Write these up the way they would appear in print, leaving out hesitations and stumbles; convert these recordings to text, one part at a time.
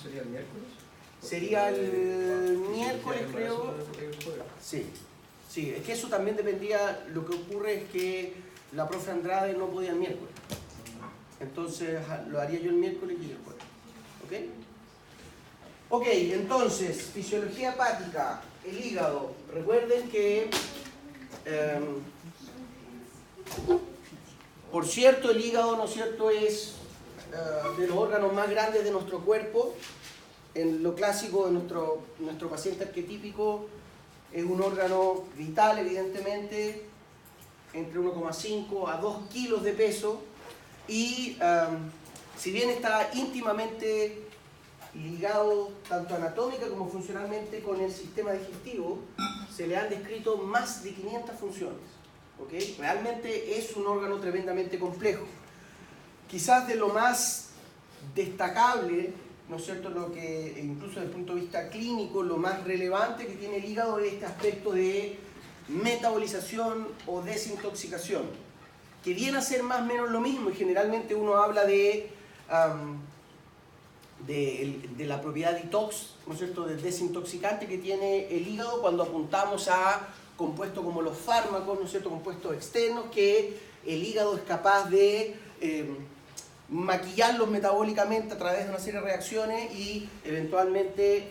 sería el miércoles? Sería el miércoles, creo. Sí, sí, es que eso también dependía. Lo que ocurre es que la profe Andrade no podía el miércoles. Entonces lo haría yo el miércoles y el jueves. ¿Ok? Ok, entonces, fisiología hepática, el hígado. Recuerden que, por cierto, el hígado, ¿no es cierto?, es de los órganos más grandes de nuestro cuerpo. En lo clásico de nuestro paciente arquetípico es un órgano vital, evidentemente, entre 1,5 a 2 kilos de peso. Y si bien está íntimamente ligado tanto anatómica como funcionalmente con el sistema digestivo, se le han descrito más de 500 funciones. ¿Okay? Realmente es un órgano tremendamente complejo. Quizás de lo más destacable, ¿no es cierto?, lo que incluso desde el punto de vista clínico, lo más relevante que tiene el hígado es este aspecto de metabolización o desintoxicación, que viene a ser más o menos lo mismo, y generalmente uno habla de la propiedad detox, ¿no es cierto?, de desintoxicante que tiene el hígado cuando apuntamos a compuestos como los fármacos, ¿no es cierto?, compuestos externos que el hígado es capaz de maquillarlos metabólicamente a través de una serie de reacciones y eventualmente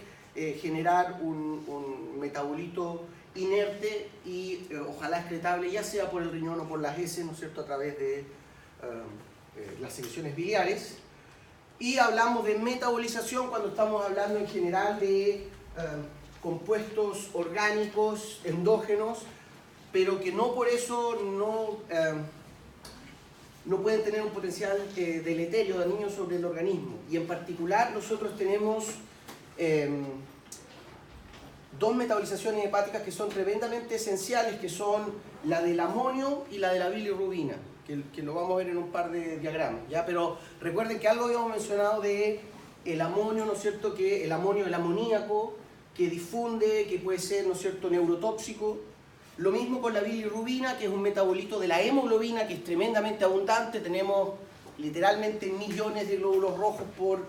generar un metabolito inerte y ojalá excretable, ya sea por el riñón o por las heces, ¿no es cierto?, a través de las secreciones biliares. Y hablamos de metabolización cuando estamos hablando en general de compuestos orgánicos endógenos, pero que no por eso no pueden tener un potencial deleterio, dañino sobre el organismo. Y en particular nosotros tenemos dos metabolizaciones hepáticas que son tremendamente esenciales, que son la del amonio y la de la bilirrubina, que lo vamos a ver en un par de diagramas, ¿ya? Pero recuerden que algo habíamos mencionado de el amonio, ¿no es cierto?, que el amonio, el amoníaco, que difunde, que puede ser, ¿no es cierto?, neurotóxico. Lo mismo con la bilirrubina, que es un metabolito de la hemoglobina, que es tremendamente abundante. Tenemos literalmente millones de glóbulos rojos por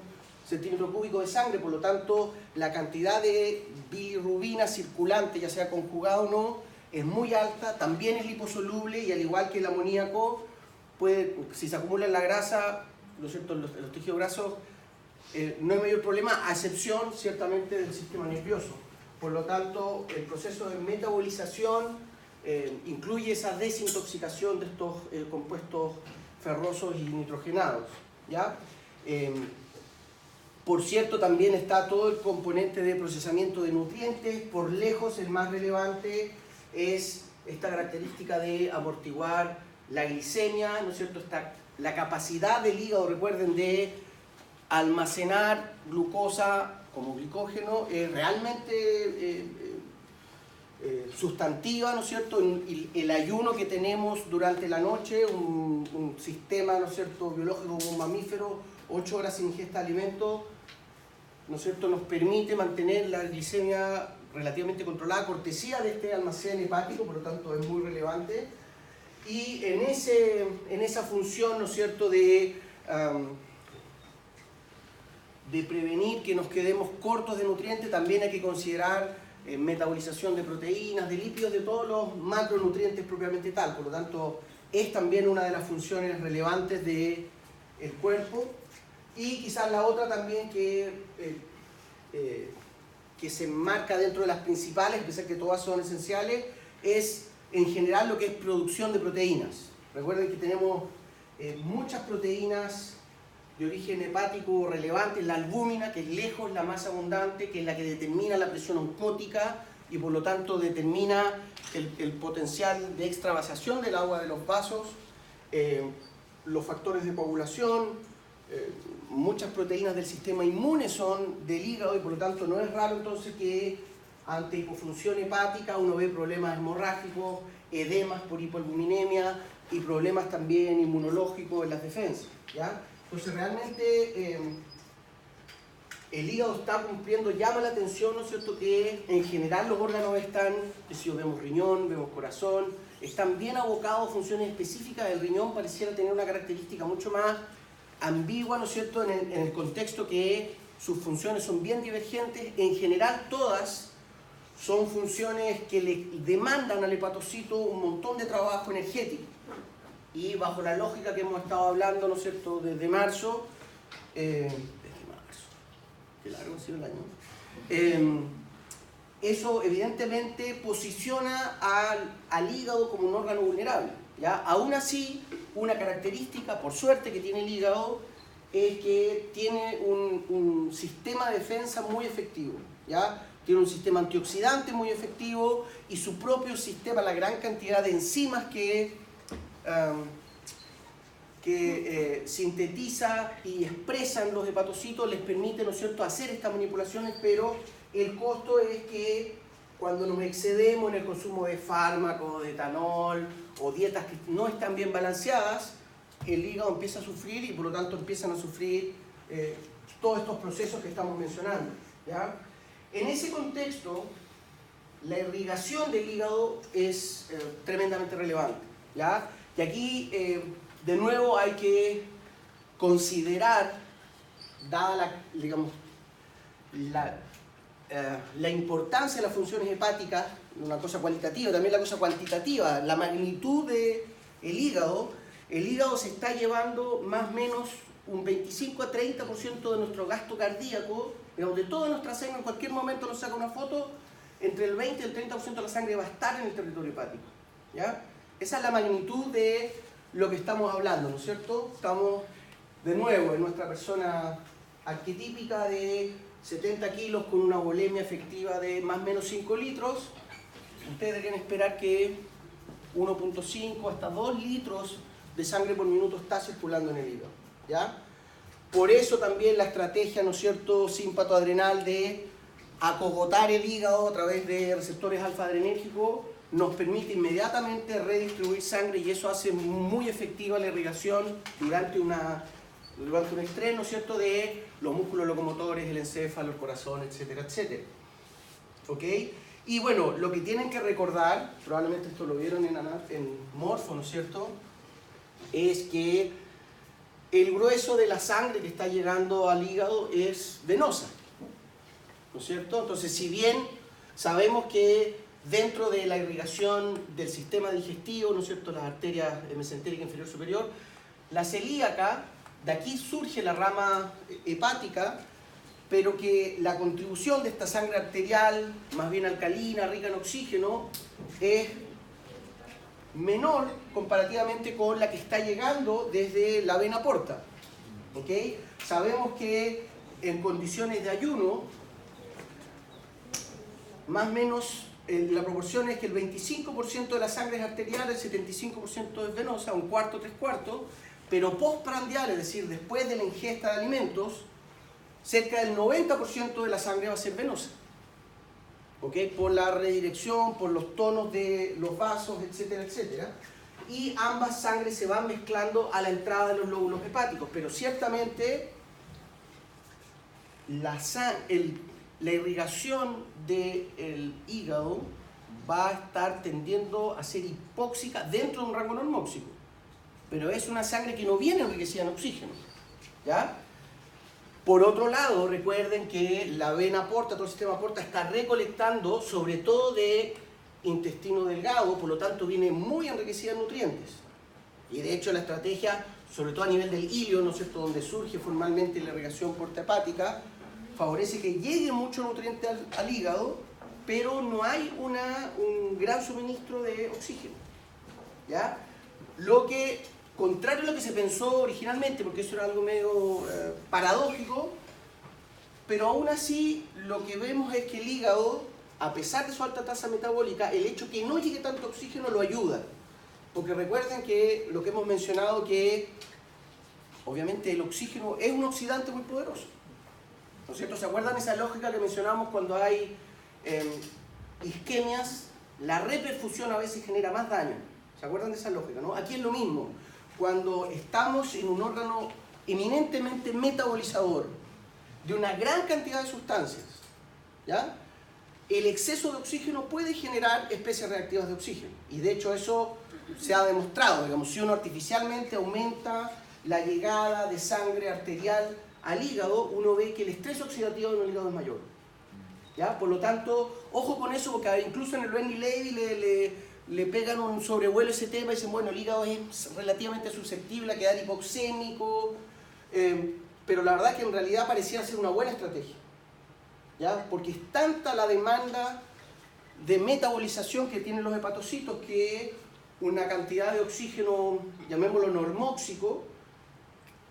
centímetro cúbico de sangre, por lo tanto la cantidad de bilirrubina circulante, ya sea conjugada o no, es muy alta, también es liposoluble y al igual que el amoníaco, si se acumula en la grasa, ¿no es cierto?, en los tejidos grasos, no hay mayor problema, a excepción ciertamente del sistema nervioso. Por lo tanto, el proceso de metabolización incluye esa desintoxicación de estos compuestos ferrosos y nitrogenados, ¿ya? Por cierto, también está todo el componente de procesamiento de nutrientes. Por lejos, el más relevante es esta característica de amortiguar la glicemia, ¿no es cierto? La capacidad del hígado, recuerden, de almacenar glucosa como glicógeno es realmente sustantiva, ¿no es cierto? El ayuno que tenemos durante la noche, un sistema, ¿no es cierto?, biológico como un mamífero, 8 horas sin ingesta de alimentos, ¿no es cierto?, nos permite mantener la glicemia relativamente controlada, cortesía de este almacén hepático, por lo tanto es muy relevante. Y en esa función, ¿no es cierto?, de prevenir que nos quedemos cortos de nutrientes, también hay que considerar metabolización de proteínas, de lípidos, de todos los macronutrientes propiamente tal. Por lo tanto, es también una de las funciones relevantes del cuerpo. Y quizás la otra también que se enmarca dentro de las principales, a pesar que todas son esenciales, es en general lo que es producción de proteínas. Recuerden que tenemos muchas proteínas de origen hepático relevante, la albúmina, que es lejos la más abundante, que es la que determina la presión osmótica y por lo tanto determina el potencial de extravasación del agua de los vasos, los factores de coagulación, muchas proteínas del sistema inmune son del hígado y por lo tanto no es raro entonces que ante hipofunción hepática uno ve problemas hemorrágicos, edemas por hipoalbuminemia y problemas también inmunológicos en las defensas, ¿ya? Entonces realmente el hígado está cumpliendo, llama la atención, ¿no es cierto?, que en general los órganos están, si vemos riñón, vemos corazón, están bien abocados a funciones específicas. El riñón pareciera tener una característica mucho más ambigua, ¿no es cierto?, en el contexto que sus funciones son bien divergentes. En general todas son funciones que le demandan al hepatocito un montón de trabajo energético. Y bajo la lógica que hemos estado hablando, ¿no es cierto?, desde marzo, qué largo ha sido el año, eso evidentemente posiciona al hígado como un órgano vulnerable, ¿ya? Aún así, una característica, por suerte, que tiene el hígado es que tiene un sistema de defensa muy efectivo, ¿ya? Tiene un sistema antioxidante muy efectivo y su propio sistema, la gran cantidad de enzimas que sintetiza y expresan los hepatocitos les permite, ¿no es cierto?, hacer estas manipulaciones, pero el costo es que cuando nos excedemos en el consumo de fármacos, de etanol o dietas que no están bien balanceadas, el hígado empieza a sufrir y por lo tanto empiezan a sufrir todos estos procesos que estamos mencionando, ¿ya? En ese contexto, la irrigación del hígado es tremendamente relevante, ¿ya? Y aquí, de nuevo, hay que considerar, dada la importancia de las funciones hepáticas, una cosa cualitativa, también la cosa cuantitativa, la magnitud del hígado. El hígado se está llevando más o menos un 25 a 30% de nuestro gasto cardíaco, de toda nuestra sangre. En cualquier momento nos saca una foto, entre el 20 y el 30% de la sangre va a estar en el territorio hepático, ¿ya? Esa es la magnitud de lo que estamos hablando, ¿no es cierto? Estamos, de nuevo, en nuestra persona arquetípica de 70 kilos con una volemia efectiva de más o menos 5 litros. Ustedes deberían esperar que 1.5 hasta 2 litros de sangre por minuto está circulando en el hígado, ¿ya? Por eso también la estrategia, ¿no es cierto?, simpatoadrenal de acogotar el hígado a través de receptores alfa-adrenérgicos nos permite inmediatamente redistribuir sangre y eso hace muy efectiva la irrigación durante un estrés, ¿no es cierto?, de los músculos locomotores, el encéfalo, el corazón, etcétera, etcétera. ¿Ok? Y bueno, lo que tienen que recordar, probablemente esto lo vieron en Morfo, ¿no es cierto?, es que el grueso de la sangre que está llegando al hígado es venosa, ¿no es cierto? Entonces, si bien sabemos que dentro de la irrigación del sistema digestivo, ¿no es cierto?, las arterias mesentérica inferior superior, la celíaca, de aquí surge la rama hepática, pero que la contribución de esta sangre arterial, más bien alcalina, rica en oxígeno, es menor comparativamente con la que está llegando desde la vena porta, ¿ok? Sabemos que en condiciones de ayuno, más o menos la proporción es que el 25% de la sangre es arterial, el 75% es venosa, un cuarto, tres cuartos, pero postprandial, es decir, después de la ingesta de alimentos, cerca del 90% de la sangre va a ser venosa, ¿ok? Por la redirección, por los tonos de los vasos, etcétera, etcétera. Y ambas sangres se van mezclando a la entrada de los lóbulos hepáticos, pero ciertamente la irrigación del hígado va a estar tendiendo a ser hipóxica dentro de un rango normóxico, pero es una sangre que no viene enriquecida en oxígeno, ¿ya? Por otro lado, recuerden que la vena porta, todo el sistema porta, está recolectando sobre todo de intestino delgado, por lo tanto viene muy enriquecida en nutrientes. Y de hecho la estrategia, sobre todo a nivel del ilio, ¿no es cierto?, donde surge formalmente la irrigación porta-hepática, favorece que llegue mucho nutriente al hígado, pero no hay un gran suministro de oxígeno, ¿ya? Lo que, contrario a lo que se pensó originalmente, porque eso era algo medio paradójico, pero aún así lo que vemos es que el hígado, a pesar de su alta tasa metabólica, el hecho que no llegue tanto oxígeno lo ayuda. Porque recuerden que lo que hemos mencionado, que obviamente el oxígeno es un oxidante muy poderoso, ¿no es cierto? ¿Se acuerdan esa lógica que mencionamos cuando hay isquemias? La reperfusión a veces genera más daño. ¿Se acuerdan de esa lógica, no? Aquí es lo mismo. Cuando estamos en un órgano eminentemente metabolizador de una gran cantidad de sustancias, ¿ya?, el exceso de oxígeno puede generar especies reactivas de oxígeno. Y de hecho eso se ha demostrado. Digamos, si uno artificialmente aumenta la llegada de sangre arterial al hígado, uno ve que el estrés oxidativo en el hígado es mayor. ¿Ya? Por lo tanto, ojo con eso, porque incluso en el Bernie Levy le pegan un sobrevuelo a ese tema y dicen, bueno, el hígado es relativamente susceptible a quedar hipoxémico, pero la verdad que en realidad pareciera ser una buena estrategia, ¿ya? Porque es tanta la demanda de metabolización que tienen los hepatocitos que una cantidad de oxígeno, llamémoslo normóxico,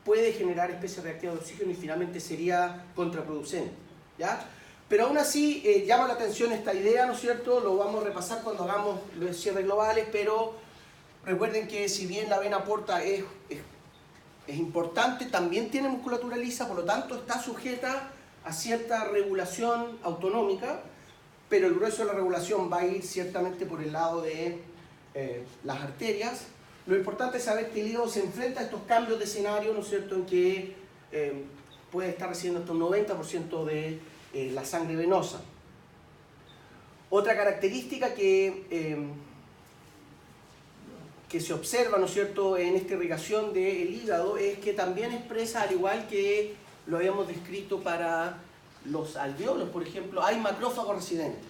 puede generar especies reactivas de oxígeno y finalmente sería contraproducente, ¿ya? Pero aún así llama la atención esta idea, ¿no es cierto? Lo vamos a repasar cuando hagamos los cierres globales, pero recuerden que si bien la vena porta es importante, también tiene musculatura lisa, por lo tanto está sujeta a cierta regulación autonómica, pero el grueso de la regulación va a ir ciertamente por el lado de las arterias. Lo importante es saber que el hígado se enfrenta a estos cambios de escenario, ¿no es cierto?, en que puede estar recibiendo hasta un 90% de la sangre venosa. Otra característica que se observa, ¿no es cierto?, en esta irrigación del hígado es que también expresa, al igual que lo habíamos descrito para los alvéolos, por ejemplo, hay macrófagos residentes.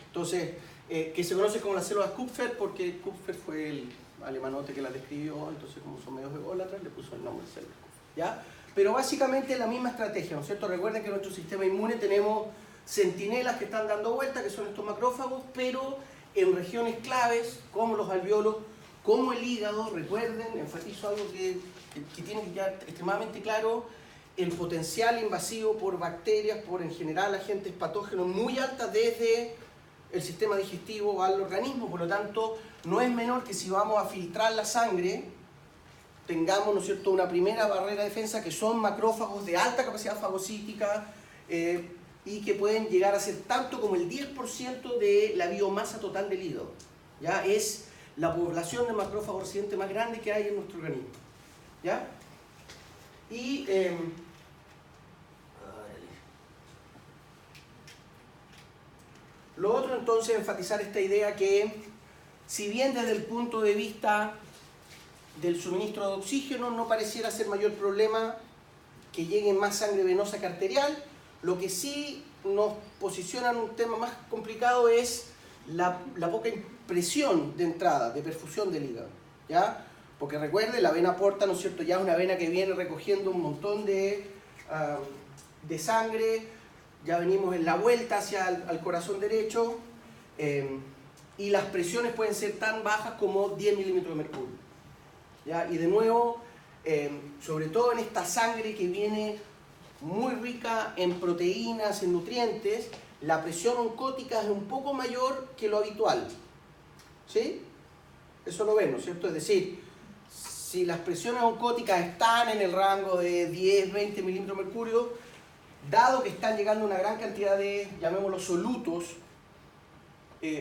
Entonces, que se conoce como las células Kupfer, porque Kupfer fue el alemanote que las describió, entonces como son medios ególatras, le puso el nombre de células Kupfer, ¿ya? Pero básicamente es la misma estrategia, ¿no es cierto? Recuerden que en nuestro sistema inmune tenemos centinelas que están dando vuelta, que son estos macrófagos, pero en regiones claves, como los alvéolos, como el hígado, recuerden, enfatizo algo que tiene que quedar extremadamente claro, el potencial invasivo por bacterias, por en general agentes patógenos muy altas desde el sistema digestivo al organismo, por lo tanto, no es menor que si vamos a filtrar la sangre, tengamos, ¿no es cierto?, una primera barrera de defensa que son macrófagos de alta capacidad fagocítica y que pueden llegar a ser tanto como el 10% de la biomasa total del hígado. ¿Ya? Es la población de macrófagos residentes más grande que hay en nuestro organismo. ¿Ya? Y lo otro entonces es enfatizar esta idea que si bien desde el punto de vista del suministro de oxígeno no pareciera ser mayor problema que llegue más sangre venosa que arterial, lo que sí nos posiciona en un tema más complicado es la poca presión de entrada, de perfusión del hígado, ¿ya? Porque recuerde, la vena porta, ¿no es cierto?, ya es una vena que viene recogiendo un montón de sangre, ya venimos en la vuelta hacia el corazón derecho, y las presiones pueden ser tan bajas como 10 milímetros de mercurio, ¿ya? Y de nuevo, sobre todo en esta sangre que viene muy rica en proteínas, en nutrientes, la presión oncótica es un poco mayor que lo habitual, ¿sí? Eso lo ven, ¿no es cierto? Es decir, si las presiones oncóticas están en el rango de 10, 20 milímetros de mercurio, dado que están llegando una gran cantidad de, llamémoslo, solutos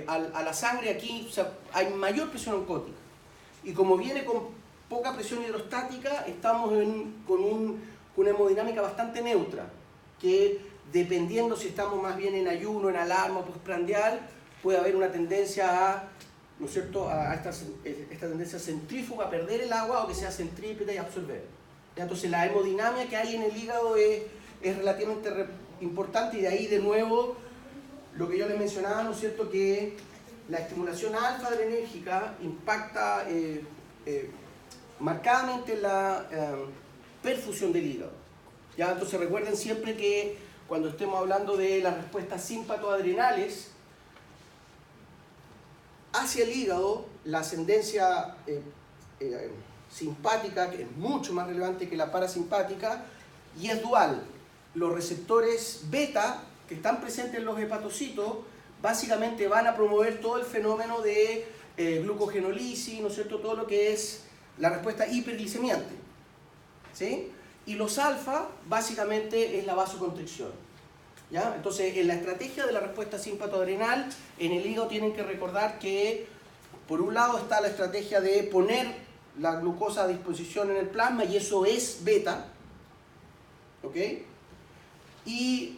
a la sangre, aquí, o sea, hay mayor presión oncótica. Y como viene con poca presión hidrostática, estamos con una hemodinámica bastante neutra, que dependiendo si estamos más bien en ayuno, en alarma o postprandial, puede haber una tendencia a, ¿no es cierto?, a esta tendencia centrífuga a perder el agua o que sea centrípeta y absorber. Entonces la hemodinámica que hay en el hígado es relativamente importante, y de ahí de nuevo lo que yo les mencionaba, ¿no es cierto?, que la estimulación alfa-adrenérgica impacta marcadamente la perfusión del hígado. ¿Ya? Entonces recuerden siempre que cuando estemos hablando de las respuestas simpatoadrenales hacia el hígado, la ascendencia simpática, que es mucho más relevante que la parasimpática, y es dual. Los receptores beta que están presentes en los hepatocitos básicamente van a promover todo el fenómeno de glucogenólisis, ¿no es cierto?, todo lo que es la respuesta hiperglicemiante, ¿sí? Y los alfa básicamente es la vasoconstricción, ¿ya? Entonces, en la estrategia de la respuesta simpatoadrenal, en el hígado tienen que recordar que por un lado está la estrategia de poner la glucosa a disposición en el plasma, y eso es beta, ¿ok? Y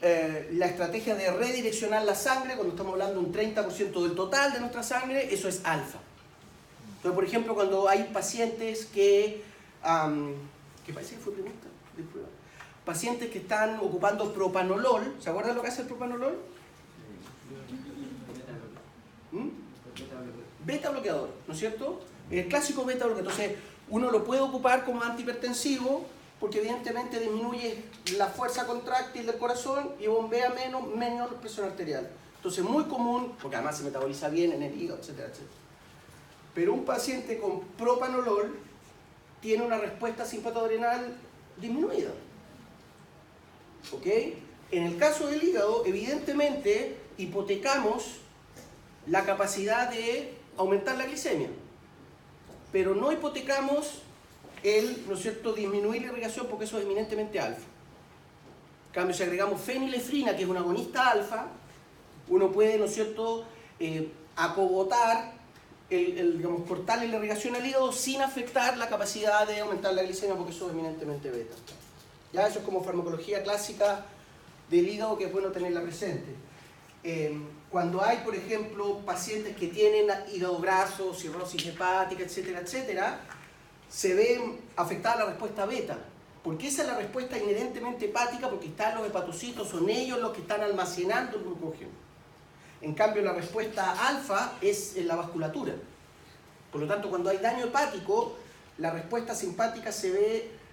la estrategia de redireccionar la sangre, cuando estamos hablando de un 30% del total de nuestra sangre, eso es alfa. Entonces, por ejemplo, cuando hay pacientes que parece que fue pregunta, pacientes que están ocupando propanolol. ¿Se acuerdan lo que hace el propanolol? Beta bloqueador, ¿no es cierto? El clásico beta bloqueador. Entonces, uno lo puede ocupar como antihipertensivo porque evidentemente disminuye la fuerza contráctil del corazón y bombea menos presión arterial. Entonces, muy común, porque además se metaboliza bien en el hígado, etcétera, etcétera. Pero un paciente con propanolol tiene una respuesta simpatoadrenal disminuida. ¿Ok? En el caso del hígado, evidentemente, hipotecamos la capacidad de aumentar la glicemia, pero no hipotecamos ¿no es cierto?, disminuir la irrigación porque eso es eminentemente alfa. En cambio, si agregamos fenilefrina, que es un agonista alfa, uno puede, ¿no es cierto?, acogotar, digamos, cortarle la irrigación al hígado sin afectar la capacidad de aumentar la glicemia porque eso es eminentemente beta. Ya eso es como farmacología clásica del hígado que es bueno tenerla presente. Cuando hay, por ejemplo, pacientes que tienen hígado graso, cirrosis hepática, etcétera, etcétera, se ve afectada la respuesta beta, porque esa es la respuesta inherentemente hepática, porque están los hepatocitos, son ellos los que están almacenando el glucógeno. En cambio, la respuesta alfa es en la vasculatura. Por lo tanto, cuando hay daño hepático, la respuesta simpática se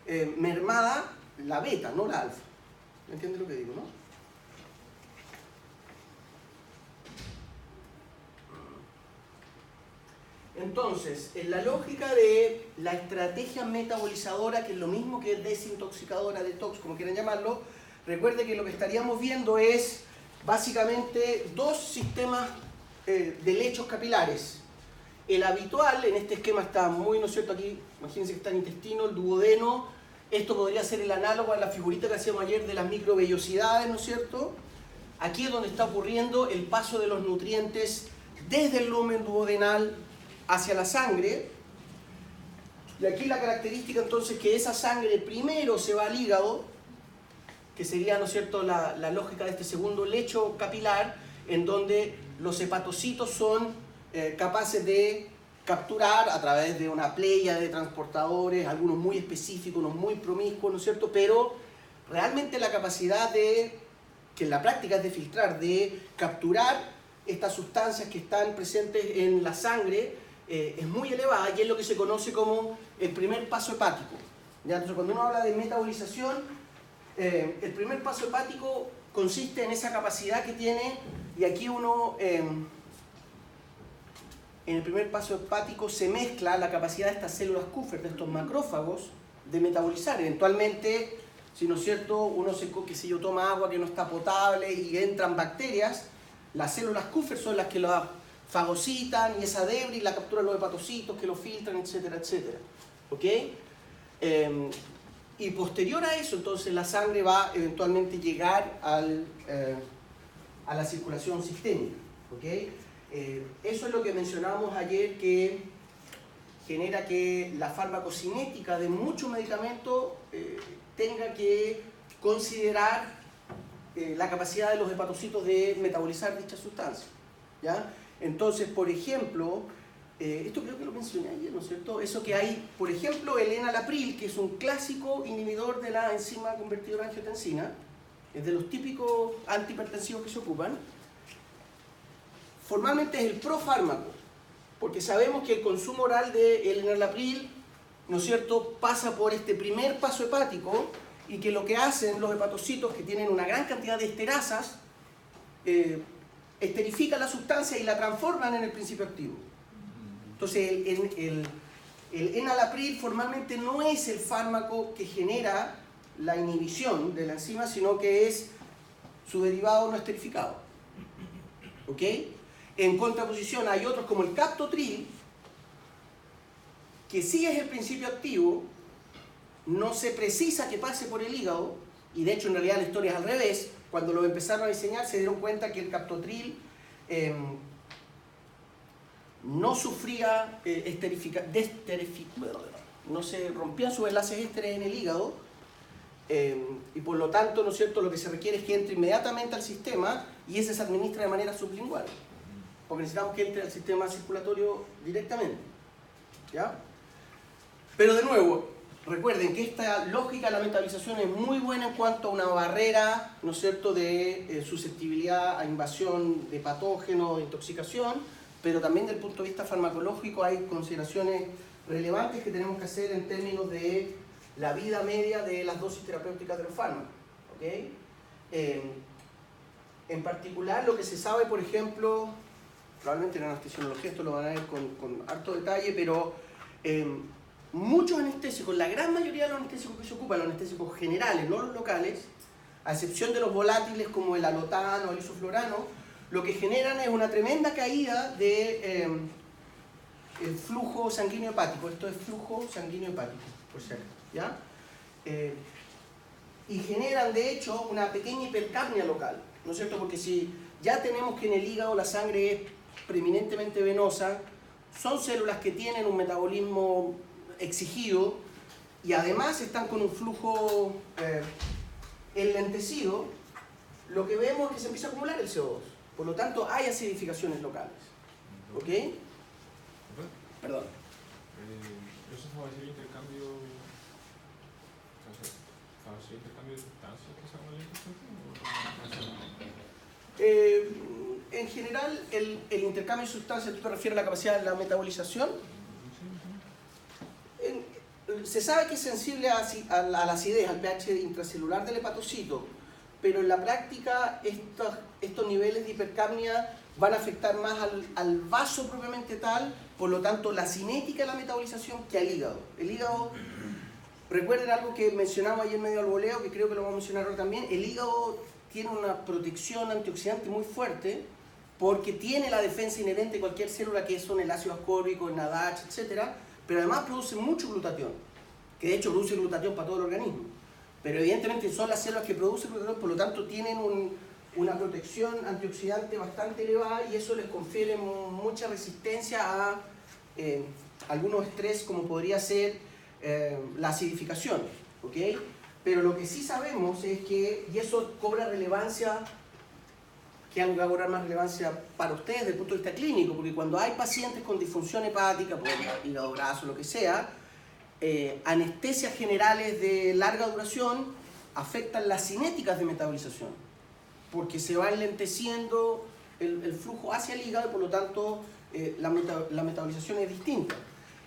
ve mermada, la beta, no la alfa. ¿Me entiendes lo que digo, no? Entonces, en la lógica de la estrategia metabolizadora, que es lo mismo que desintoxicadora, detox, como quieran llamarlo, recuerde que lo que estaríamos viendo es básicamente dos sistemas de lechos capilares. El habitual, en este esquema está muy, ¿no es cierto? Aquí, imagínense que está el intestino, el duodeno. Esto podría ser el análogo a la figurita que hacíamos ayer de las microvellosidades, ¿no es cierto? Aquí es donde está ocurriendo el paso de los nutrientes desde el lumen duodenal hacia la sangre. Y aquí la característica entonces que esa sangre primero se va al hígado, que sería, ¿no es cierto?, la lógica de este segundo lecho capilar, en donde los hepatocitos son capaces de capturar a través de una playa de transportadores, algunos muy específicos, unos muy promiscuos, ¿no es cierto?, pero realmente la capacidad de, que en la práctica es de filtrar, de capturar estas sustancias que están presentes en la sangre, es muy elevada y es lo que se conoce como el primer paso hepático. ¿Ya? Entonces, cuando uno habla de metabolización, el primer paso hepático consiste en esa capacidad que tiene, y aquí uno, en el primer paso hepático se mezcla la capacidad de estas células Kupffer, de estos macrófagos, de metabolizar. Eventualmente, si no es cierto, uno qué sé yo, toma agua que no está potable y entran bacterias, las células Kupffer son las que la fagocitan y esa debris la capturan los hepatocitos que lo filtran, etcétera, etcétera. ¿Ok? Y posterior a eso, entonces la sangre va eventualmente a llegar a la circulación sistémica. ¿Ok? Eso es lo que mencionábamos ayer, que genera que la farmacocinética de muchos medicamentos tenga que considerar la capacidad de los hepatocitos de metabolizar dicha sustancia. ¿Ya? Entonces, por ejemplo, esto creo que lo mencioné ayer, ¿no es cierto? Eso que hay, por ejemplo, el enalapril, que es un clásico inhibidor de la enzima convertidora de angiotensina, es de los típicos antihipertensivos que se ocupan. Formalmente es el profármaco, porque sabemos que el consumo oral del enalapril, ¿no es cierto?, pasa por este primer paso hepático y que lo que hacen los hepatocitos, que tienen una gran cantidad de esterasas, esterifican la sustancia y la transforman en el principio activo. Entonces el enalapril formalmente no es el fármaco que genera la inhibición de la enzima, sino que es su derivado no esterificado. ¿Ok? En contraposición hay otros como el captopril, que sí es el principio activo, no se precisa que pase por el hígado, y de hecho en realidad la historia es al revés. Cuando lo empezaron a diseñar se dieron cuenta que el captopril no sufría no se rompían sus enlaces ésteres en el hígado, y por lo tanto, ¿no es cierto?, lo que se requiere es que entre inmediatamente al sistema y ese se administra de manera sublingual, porque necesitamos que entre al sistema circulatorio directamente. ¿Ya? Pero de nuevo, recuerden que esta lógica de la metabolización es muy buena en cuanto a una barrera, ¿no es cierto?, de susceptibilidad a invasión de patógenos, de intoxicación, pero también desde el punto de vista farmacológico hay consideraciones relevantes que tenemos que hacer en términos de la vida media de las dosis terapéuticas de los fármacos. ¿Okay? En particular, lo que se sabe, por ejemplo, probablemente en anestesiología esto lo van a ver con harto detalle, pero muchos anestésicos, la gran mayoría de los anestésicos que se ocupan, los anestésicos generales, no los locales, a excepción de los volátiles como el alotano o el isoflorano, lo que generan es una tremenda caída de el flujo sanguíneo hepático. Esto es flujo sanguíneo hepático, por cierto, ¿ya? Y generan, de hecho, una pequeña hipercapnia local, ¿no es cierto? Porque si ya tenemos que en el hígado la sangre es preeminentemente venosa, son células que tienen un metabolismo exigido y además están con un flujo enlentecido, lo que vemos es que se empieza a acumular el CO2. Por lo tanto, hay acidificaciones locales. ¿Ok? Perdón. ¿Eso favorece el intercambio? ¿Favorece el intercambio de sustancias que se hagan En general, el intercambio de sustancias, ¿tú te refieres a la capacidad de la metabolización? Se sabe que es sensible a la acidez, al pH intracelular del hepatocito, pero en la práctica estos niveles de hipercapnia van a afectar más al vaso propiamente tal, por lo tanto la cinética de la metabolización que al hígado. El hígado, recuerden algo que mencionamos ayer medio al voleo, que creo que lo vamos a mencionar ahora también, el hígado tiene una protección antioxidante muy fuerte porque tiene la defensa inherente de cualquier célula que son el ácido ascórbico, el NADH, etc. Pero además produce mucho glutatión, que de hecho produce glutatión para todo el organismo. Pero evidentemente son las células que producen glutatión, por lo tanto tienen una protección antioxidante bastante elevada y eso les confiere mucha resistencia a algunos estrés como podría ser la acidificación. ¿Okay? Pero lo que sí sabemos es que, y eso cobra relevancia, que algo que va a cobrar más relevancia para ustedes desde el punto de vista clínico, porque cuando hay pacientes con disfunción hepática, por hígado graso, lo que sea, anestesias generales de larga duración afectan las cinéticas de metabolización, porque se va enlenteciendo el flujo hacia el hígado y por lo tanto la metabolización es distinta.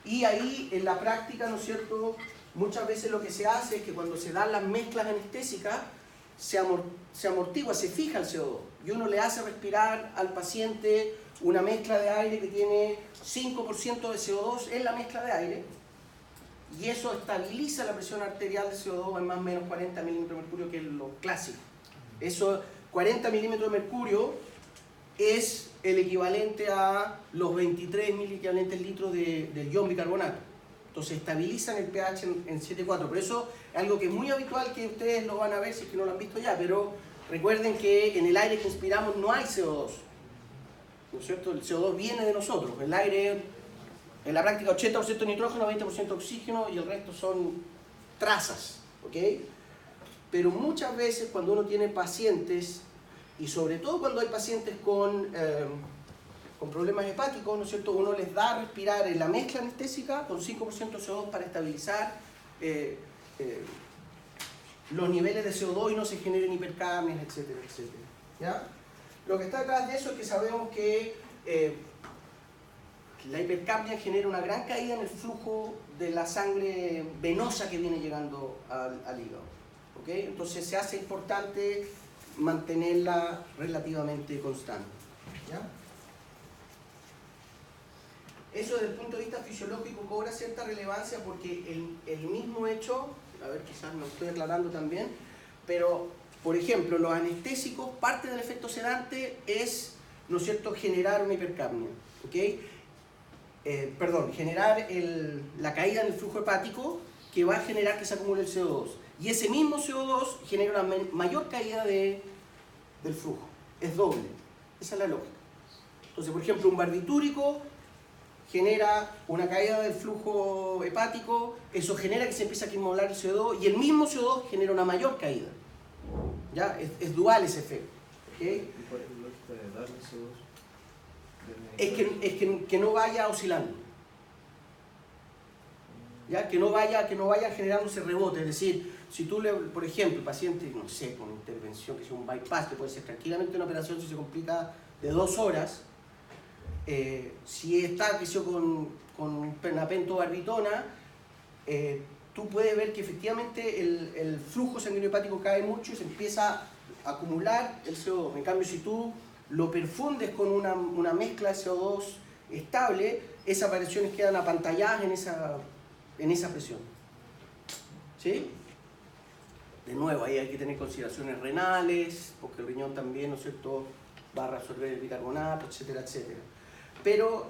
Y ahí en la práctica, ¿no es cierto?, muchas veces lo que se hace es que cuando se dan las mezclas anestésicas, se amortigua, se fija el CO2 y uno le hace respirar al paciente una mezcla de aire que tiene 5% de CO2 en la mezcla de aire y eso estabiliza la presión arterial de CO2 en más o menos 40 milímetros de mercurio, que es lo clásico. Eso, 40 milímetros de mercurio es el equivalente a los 23 miliequivalentes litros de ion bicarbonato. Entonces estabilizan el pH en 7,4. Por eso es algo que es muy habitual, que ustedes lo van a ver si es que no lo han visto ya, pero recuerden que en el aire que inspiramos no hay CO2. ¿No es cierto? El CO2 viene de nosotros. El aire, en la práctica, 80% nitrógeno, 20% oxígeno y el resto son trazas. ¿Ok? Pero muchas veces cuando uno tiene pacientes, y sobre todo cuando hay pacientes con problemas hepáticos, ¿no es cierto?, uno les da a respirar en la mezcla anestésica con 5% de CO2 para estabilizar los niveles de CO2 y no se generen hipercapnias, etcétera, etcétera. ¿Ya? Lo que está detrás de eso es que sabemos que la hipercapnia genera una gran caída en el flujo de la sangre venosa que viene llegando al hígado. ¿Okay? Entonces se hace importante mantenerla relativamente constante. ¿Ya? Eso desde el punto de vista fisiológico cobra cierta relevancia porque el mismo hecho, a ver, quizás me estoy aclarando también, pero por ejemplo, los anestésicos, parte del efecto sedante es, ¿no es cierto?, generar una hipercapnia. ¿Okay? Generar la caída en el flujo hepático que va a generar que se acumule el CO2. Y ese mismo CO2 genera una mayor caída del flujo. Es doble. Esa es la lógica. Entonces, por ejemplo, un barbitúrico genera una caída del flujo hepático, eso genera que se empiece a acumular el CO2 y el mismo CO2 genera una mayor caída. ¿Ya? Es dual ese efecto. ¿Okay? ¿Y cuál es la lógica de darle CO2? Es que no vaya oscilando. ¿ya? Que no vaya generándose rebote. Es decir, si tú, por ejemplo, el paciente, no sé, con intervención, que sea un bypass, que puede ser tranquilamente una operación si se complica de 2 horas, si está, que sea con penapentobarbitona, tú puedes ver que efectivamente el flujo sanguíneo hepático cae mucho y se empieza a acumular el CO2. En cambio, si tú lo perfundes con una mezcla de CO2 estable, esas variaciones quedan apantalladas en esa presión. ¿Sí? De nuevo, ahí hay que tener consideraciones renales, porque el riñón también, ¿no es cierto?, va a reabsorber el bicarbonato, etcétera, etcétera. Pero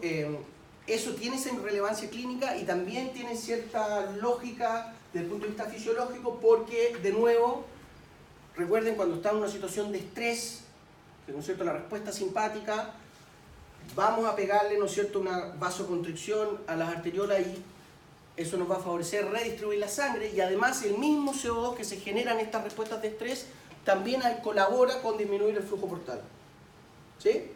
eso tiene esa relevancia clínica y también tiene cierta lógica desde el punto de vista fisiológico, porque, de nuevo, recuerden cuando está en una situación de estrés, que, ¿no es cierto?, la respuesta simpática, vamos a pegarle, ¿no es cierto?, una vasoconstricción a las arteriolas y eso nos va a favorecer redistribuir la sangre, y además el mismo CO2 que se genera en estas respuestas de estrés también colabora con disminuir el flujo portal. ¿Sí?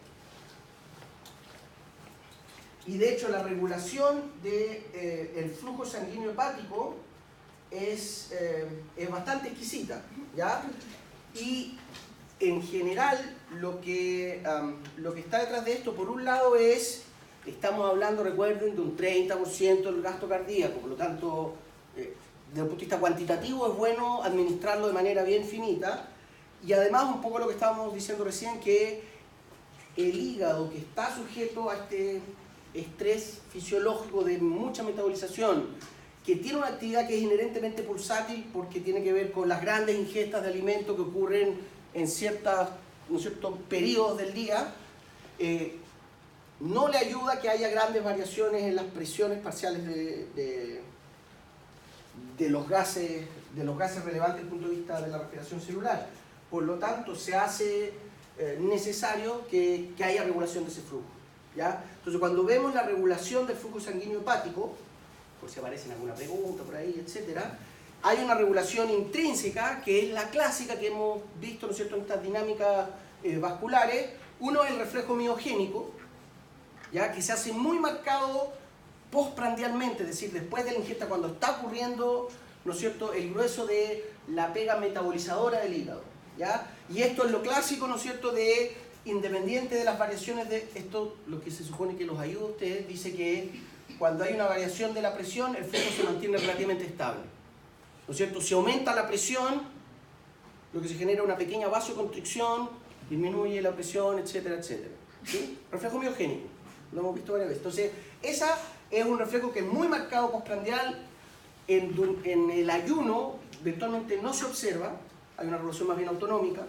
Y de hecho la regulación del flujo sanguíneo hepático es bastante exquisita, ¿ya? Y en general lo que está detrás de esto, por un lado, estamos hablando, recuerden, de un 30% del gasto cardíaco, por lo tanto, desde el punto de vista cuantitativo es bueno administrarlo de manera bien finita, y además un poco lo que estábamos diciendo recién, que el hígado, que está sujeto a este estrés fisiológico de mucha metabolización, que tiene una actividad que es inherentemente pulsátil porque tiene que ver con las grandes ingestas de alimentos que ocurren en ciertos periodos del día, no le ayuda a que haya grandes variaciones en las presiones parciales de los gases relevantes desde el punto de vista de la respiración celular. Por lo tanto, se hace necesario que haya regulación de ese flujo, ¿ya? Entonces, cuando vemos la regulación del flujo sanguíneo hepático, por si aparece alguna pregunta por ahí, etcétera, hay una regulación intrínseca que es la clásica que hemos visto, ¿no es cierto?, en estas dinámicas vasculares. Uno es el reflejo miogénico, ¿ya?, que se hace muy marcado postprandialmente, es decir, después de la ingesta, cuando está ocurriendo, ¿no es cierto?, el grueso de la pega metabolizadora del hígado, ¿ya? Y esto es lo clásico, ¿no es cierto?, de independiente de las variaciones de esto, lo que se supone que los ayuda a ustedes, dice que cuando hay una variación de la presión, el flujo se mantiene relativamente estable, ¿no es cierto? Si aumenta la presión, lo que se genera es una pequeña vasoconstricción, disminuye la presión, etcétera, etcétera. ¿Sí? Reflejo miogénico, lo hemos visto varias veces. Entonces, esa es un reflejo que es muy marcado postprandial. En el ayuno, virtualmente no se observa, hay una regulación más bien autonómica.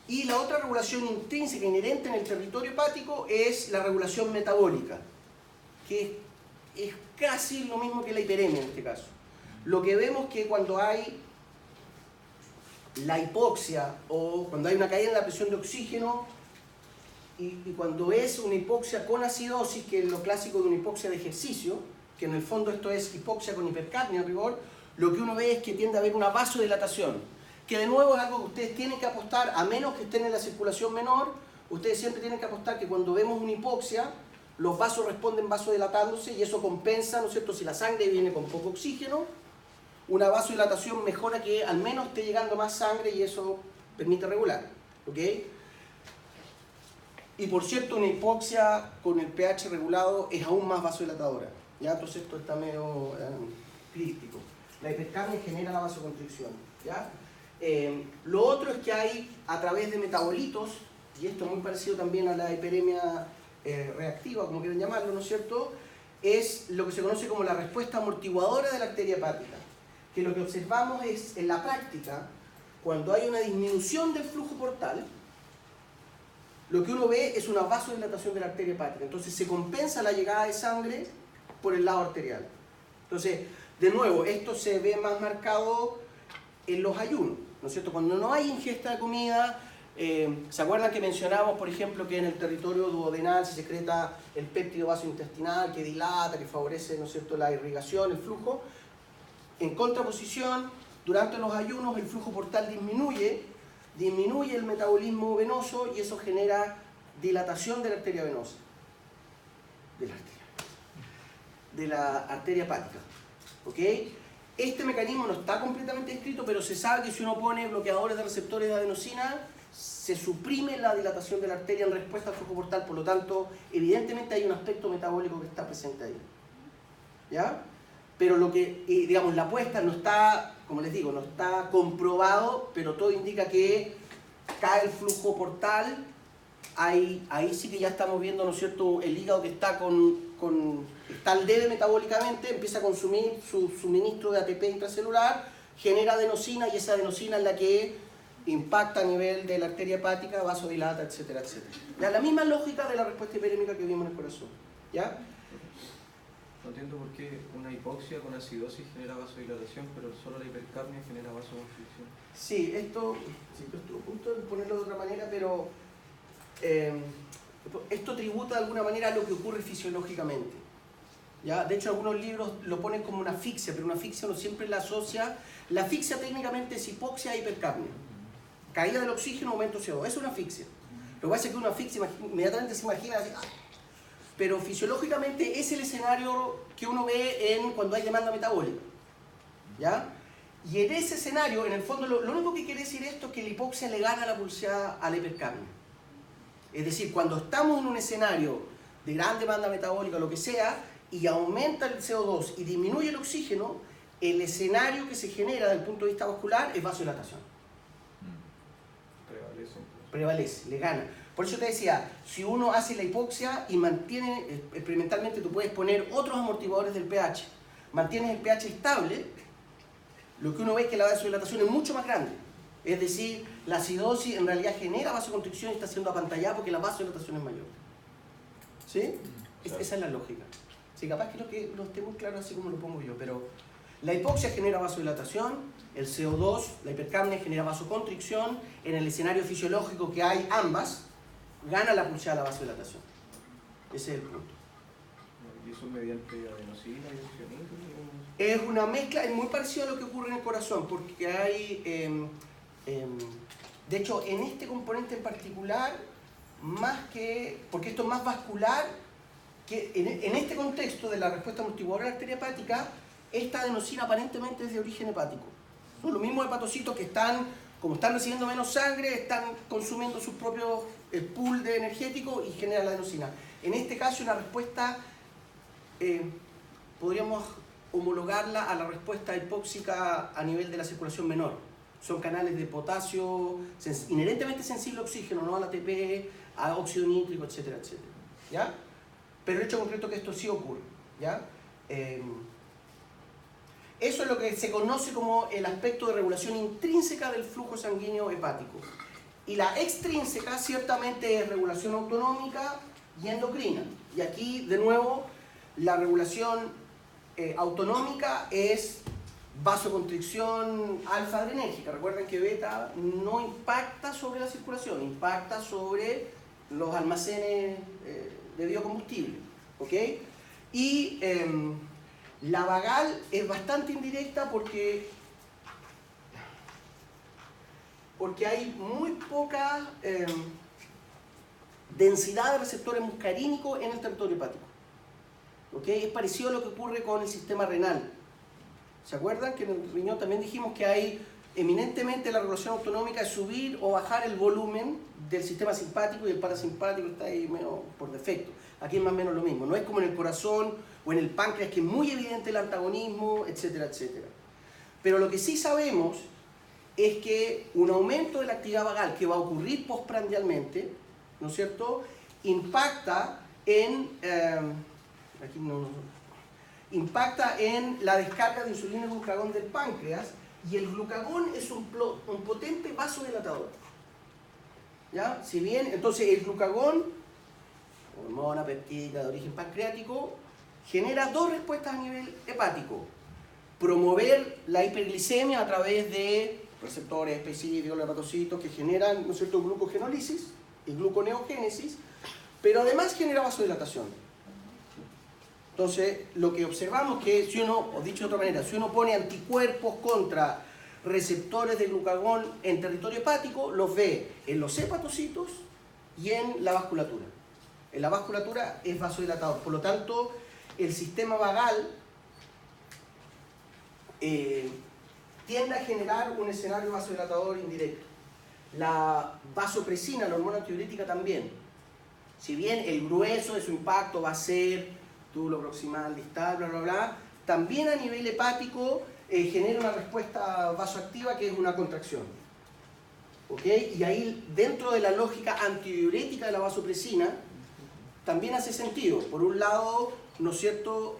Y la otra regulación intrínseca inherente en el territorio hepático es la regulación metabólica, que es casi lo mismo que la hiperemia en este caso. Lo que vemos que cuando hay la hipoxia o cuando hay una caída en la presión de oxígeno y cuando es una hipoxia con acidosis, que es lo clásico de una hipoxia de ejercicio, que en el fondo esto es hipoxia con hipercapnia en rigor, lo que uno ve es que tiende a haber una vasodilatación, que de nuevo es algo que ustedes tienen que apostar, a menos que estén en la circulación menor, ustedes siempre tienen que apostar que cuando vemos una hipoxia, los vasos responden vasodilatándose y eso compensa, ¿no es cierto?, si la sangre viene con poco oxígeno, una vasodilatación mejora que al menos esté llegando más sangre y eso permite regular, ¿ok? Y por cierto, una hipoxia con el pH regulado es aún más vasodilatadora, ¿ya? Entonces esto está medio crítico. La hipercapnia genera la vasoconstricción, ¿ya? Lo otro es que hay, a través de metabolitos, y esto es muy parecido también a la hiperemia reactiva, como quieren llamarlo, ¿no es cierto?, es lo que se conoce como la respuesta amortiguadora de la arteria hepática, que lo que observamos es, en la práctica, cuando hay una disminución del flujo portal, lo que uno ve es una vasodilatación de la arteria hepática. Entonces se compensa la llegada de sangre por el lado arterial. Entonces, de nuevo, esto se ve más marcado en los ayunos, ¿no es cierto? Cuando no hay ingesta de comida, ¿se acuerdan que mencionamos, por ejemplo, que en el territorio duodenal se secreta el péptido vasointestinal que dilata, que favorece, ¿no es cierto?, la irrigación, el flujo? En contraposición, durante los ayunos el flujo portal disminuye el metabolismo venoso y eso genera dilatación de la arteria venosa, de la arteria hepática. ¿ok? Este mecanismo no está completamente descrito, pero se sabe que si uno pone bloqueadores de receptores de adenosina, se suprime la dilatación de la arteria en respuesta al flujo portal, por lo tanto, evidentemente hay un aspecto metabólico que está presente ahí. ¿Ya? Pero lo que, digamos, la apuesta no está, como les digo, no está comprobado, pero todo indica que cae el flujo portal, ahí sí que ya estamos viendo, ¿no es cierto?, el hígado que está está al debe metabólicamente, empieza a consumir su suministro de ATP intracelular, genera adenosina y esa adenosina es la que impacta a nivel de la arteria hepática, vasodilata, etcétera, etcétera. Ya, la misma lógica de la respuesta hiperémica que vimos en el corazón. ¿Ya? No entiendo por qué una hipoxia con acidosis genera vasodilatación, pero solo la hipercapnia genera vasoconstricción. Sí, esto estuvo a punto de ponerlo de otra manera, pero esto tributa de alguna manera a lo que ocurre fisiológicamente. ¿Ya? De hecho, algunos libros lo ponen como una asfixia, pero una asfixia uno siempre la asocia. La asfixia técnicamente es hipoxia e hipercapnia. Caída del oxígeno, aumento de CO2. Eso es una asfixia. Lo que pasa es que una asfixia inmediatamente se imagina así, pero fisiológicamente es el escenario que uno ve cuando hay demanda metabólica. ¿Ya? Y en ese escenario, en el fondo, lo único que quiere decir esto es que la hipoxia le gana la pulseada a la hipercapnia. Es decir, cuando estamos en un escenario de gran demanda metabólica, lo que sea, y aumenta el CO2 y disminuye el oxígeno, el escenario que se genera desde el punto de vista vascular es vasodilatación. Prevalece, le gana. Por eso te decía, si uno hace la hipoxia y mantiene, experimentalmente tú puedes poner otros amortiguadores del pH, mantienes el pH estable, lo que uno ve es que la vasodilatación es mucho más grande. Es decir, la acidosis en realidad genera vasoconstricción y está siendo apantallada porque la vasodilatación es mayor. ¿Sí? Esa es la lógica. Sí, capaz que no esté muy claro así como lo pongo yo, pero la hipoxia genera vasodilatación, el CO2, la hipercapnia genera vasoconstricción, en el escenario fisiológico que hay ambas, gana la pulsada la vasodilatación. Ese es el punto. ¿Y eso mediante adenosina y oxígeno? Es una mezcla, es muy parecido a lo que ocurre en el corazón, porque hay, de hecho, en este componente en particular, porque esto es más vascular, que en este contexto de la respuesta amortiguadora de la arteria hepática, esta adenosina aparentemente es de origen hepático. Son los mismos hepatocitos que como están recibiendo menos sangre, están consumiendo sus propios pool de energético y generan la adenosina. En este caso, una respuesta, podríamos homologarla a la respuesta hipóxica a nivel de la circulación menor. Son canales de potasio inherentemente sensible a oxígeno, no al ATP, a óxido nítrico, etcétera, etcétera. ¿Ya? Pero el hecho concreto es que esto sí ocurre. ¿Ya? Eso es lo que se conoce como el aspecto de regulación intrínseca del flujo sanguíneo hepático. Y la extrínseca ciertamente es regulación autonómica y endocrina. Y aquí, de nuevo, la regulación autonómica es vasoconstricción alfa-adrenérgica. Recuerden que beta no impacta sobre la circulación, impacta sobre los almacenes de biocombustible. ¿Ok? Y la vagal es bastante indirecta porque hay muy poca densidad de receptores muscarínicos en el territorio hepático. ¿Okay? Es parecido a lo que ocurre con el sistema renal. ¿Se acuerdan que en el riñón también dijimos que hay eminentemente la regulación autonómica de subir o bajar el volumen del sistema simpático y el parasimpático está ahí medio por defecto? Aquí es más o menos lo mismo. No es como en el corazón o en el páncreas que es muy evidente el antagonismo, etcétera, etcétera. Pero lo que sí sabemos es que un aumento de la actividad vagal que va a ocurrir postprandialmente, ¿no es cierto?, impacta en la descarga de insulina y glucagón del páncreas, y el glucagón es un potente vasodilatador. ¿Ya? Si bien, entonces el glucagón, hormona peptídica de origen pancreático, genera dos respuestas a nivel hepático. Promover la hiperglicemia a través de receptores específicos, los hepatocitos, que generan, ¿no es cierto?, glucogenólisis y gluconeogénesis, pero además genera vasodilatación. Entonces, lo que observamos es que si uno, o dicho de otra manera, si uno pone anticuerpos contra receptores de glucagón en territorio hepático, los ve en los hepatocitos y en la vasculatura. En la vasculatura es vasodilatador, por lo tanto, el sistema vagal tiende a generar un escenario vasodilatador indirecto. La vasopresina, la hormona antidiurética también. Si bien el grueso de su impacto va a ser túbulo proximal, distal, bla, bla, bla, también a nivel hepático genera una respuesta vasoactiva que es una contracción. ¿Ok? Y ahí, dentro de la lógica antidiurética de la vasopresina, también hace sentido. Por un lado, ¿no es cierto?,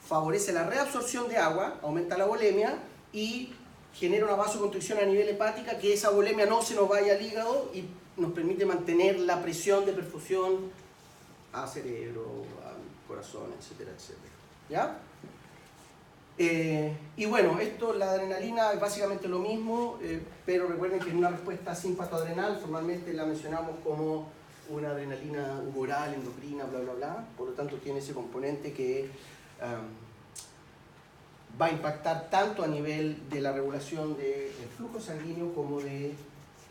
favorece la reabsorción de agua, aumenta la volemia y genera una vasoconstricción a nivel hepática, que esa volemia no se nos vaya al hígado y nos permite mantener la presión de perfusión a cerebro, al corazón, etcétera, etcétera. ¿Ya? Y bueno, la adrenalina es básicamente lo mismo, pero recuerden que es una respuesta simpatoadrenal, formalmente la mencionamos como una adrenalina humoral, endocrina, bla, bla, bla, por lo tanto tiene ese componente que va a impactar tanto a nivel de la regulación del flujo sanguíneo como de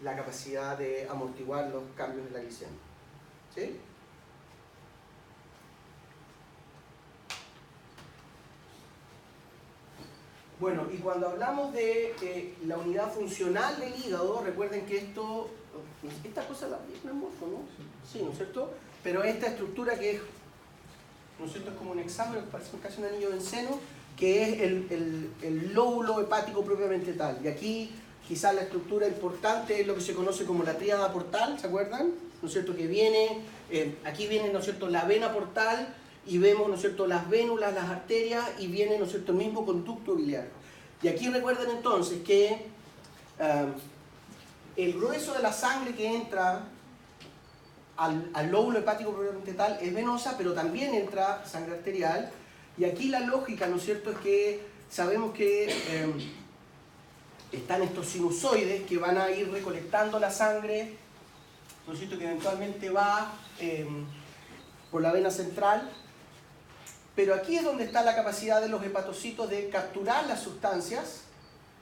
la capacidad de amortiguar los cambios de la glicemia. ¿Sí? Bueno, y cuando hablamos de la unidad funcional del hígado, recuerden que esta cosa la vi en el morfo, ¿no? Sí, ¿no es cierto? Pero esta estructura que es, ¿no es cierto?, es como un examen, parece casi un anillo de enceno, que es el lóbulo hepático propiamente tal. Y aquí quizás la estructura importante es lo que se conoce como la tríada portal, ¿se acuerdan? ¿No es cierto? Que viene, aquí viene, ¿no es cierto?, la vena portal, y vemos, ¿no es cierto?, las vénulas, las arterias, y viene, ¿no es cierto?, el mismo conducto biliar. Y aquí recuerden entonces que el grueso de la sangre que entra al lóbulo hepático propiamente tal es venosa, pero también entra sangre arterial. Y aquí la lógica, ¿no es cierto?, es que sabemos que están estos sinusoides que van a ir recolectando la sangre, ¿no es cierto?, que eventualmente va por la vena central. Pero aquí es donde está la capacidad de los hepatocitos de capturar las sustancias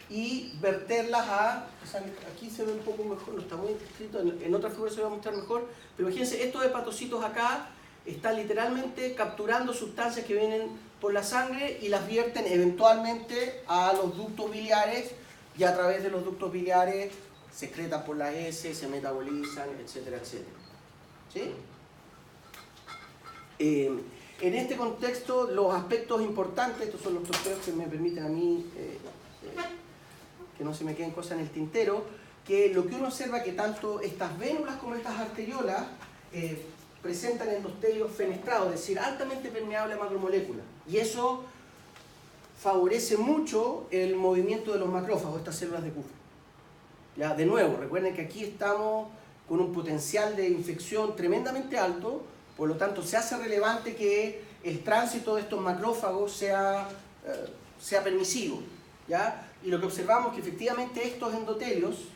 y verterlas aquí se ve un poco mejor, no está muy escrito, en otras figuras se va a mostrar mejor, pero imagínense, estos hepatocitos acá están literalmente capturando sustancias que vienen por la sangre y las vierten eventualmente a los ductos biliares, y a través de los ductos biliares se excretan por la heces, se metabolizan, etcétera, etcétera. ¿Sí? En este contexto, los aspectos importantes, estos son los trofeos que me permiten a mí que no se me queden cosas en el tintero, que lo que uno observa es que tanto estas vénulas como estas arteriolas presentan endotelios fenestrados, es decir, altamente permeable a macromoléculas. Y eso favorece mucho el movimiento de los macrófagos, estas células de Kupffer. Ya, de nuevo, recuerden que aquí estamos con un potencial de infección tremendamente alto. Por lo tanto, se hace relevante que el tránsito de estos macrófagos sea permisivo, ¿ya? Y lo que observamos es que efectivamente estos endotelios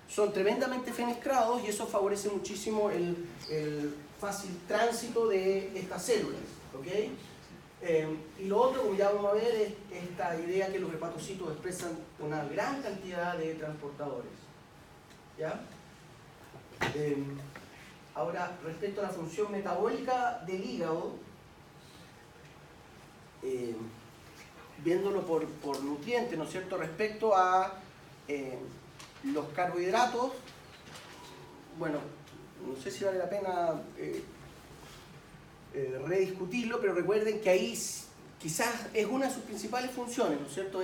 son tremendamente fenestrados y eso favorece muchísimo el fácil tránsito de estas células. ¿Okay? Y lo otro, como ya vamos a ver, es esta idea que los hepatocitos expresan una gran cantidad de transportadores. ¿Ya? Ahora, respecto a la función metabólica del hígado, viéndolo por nutrientes, ¿no es cierto?, respecto a los carbohidratos, bueno, no sé si vale la pena rediscutirlo, pero recuerden que ahí quizás es una de sus principales funciones, ¿no es cierto?,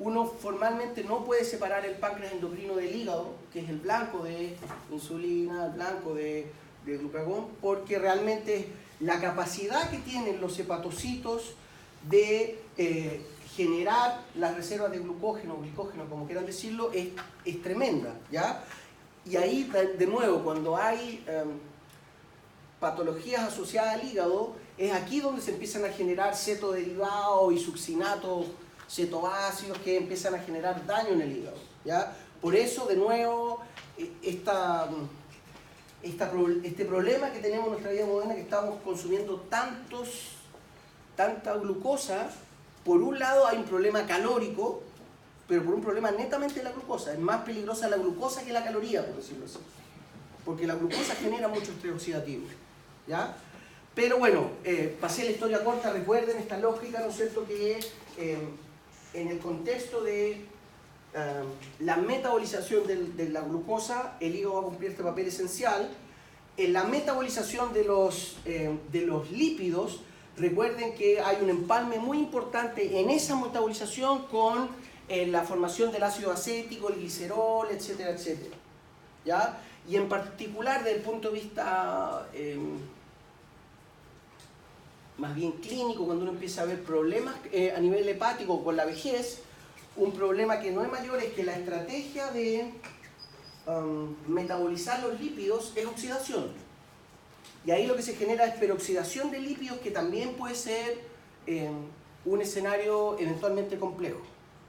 uno formalmente no puede separar el páncreas endocrino del hígado, que es el blanco de insulina, el blanco de glucagón, porque realmente la capacidad que tienen los hepatocitos de generar las reservas de glucógeno o glicógeno, como quieran decirlo, es tremenda, ¿ya? Y ahí, de nuevo, cuando hay patologías asociadas al hígado, es aquí donde se empiezan a generar cetoderivados y succinatos cetoácidos que empiezan a generar daño en el hígado, ¿ya? Por eso, de nuevo, este problema que tenemos en nuestra vida moderna, que estamos consumiendo tanta glucosa, por un lado hay un problema calórico, pero por un problema netamente de la glucosa. Es más peligrosa la glucosa que la caloría, por decirlo así. Porque la glucosa genera mucho estrés oxidativo, ¿ya? Pero bueno, pasé la historia corta, recuerden esta lógica, ¿no es cierto?, que en el contexto de la metabolización de la glucosa, el hígado va a cumplir este papel esencial. En la metabolización de los lípidos, recuerden que hay un empalme muy importante en esa metabolización con la formación del ácido acético, el glicerol, etcétera, etcétera. ¿Ya? Y en particular desde el punto de vista más bien clínico, cuando uno empieza a ver problemas a nivel hepático con la vejez, un problema que no es mayor es que la estrategia de metabolizar los lípidos es oxidación. Y ahí lo que se genera es peroxidación de lípidos, que también puede ser un escenario eventualmente complejo,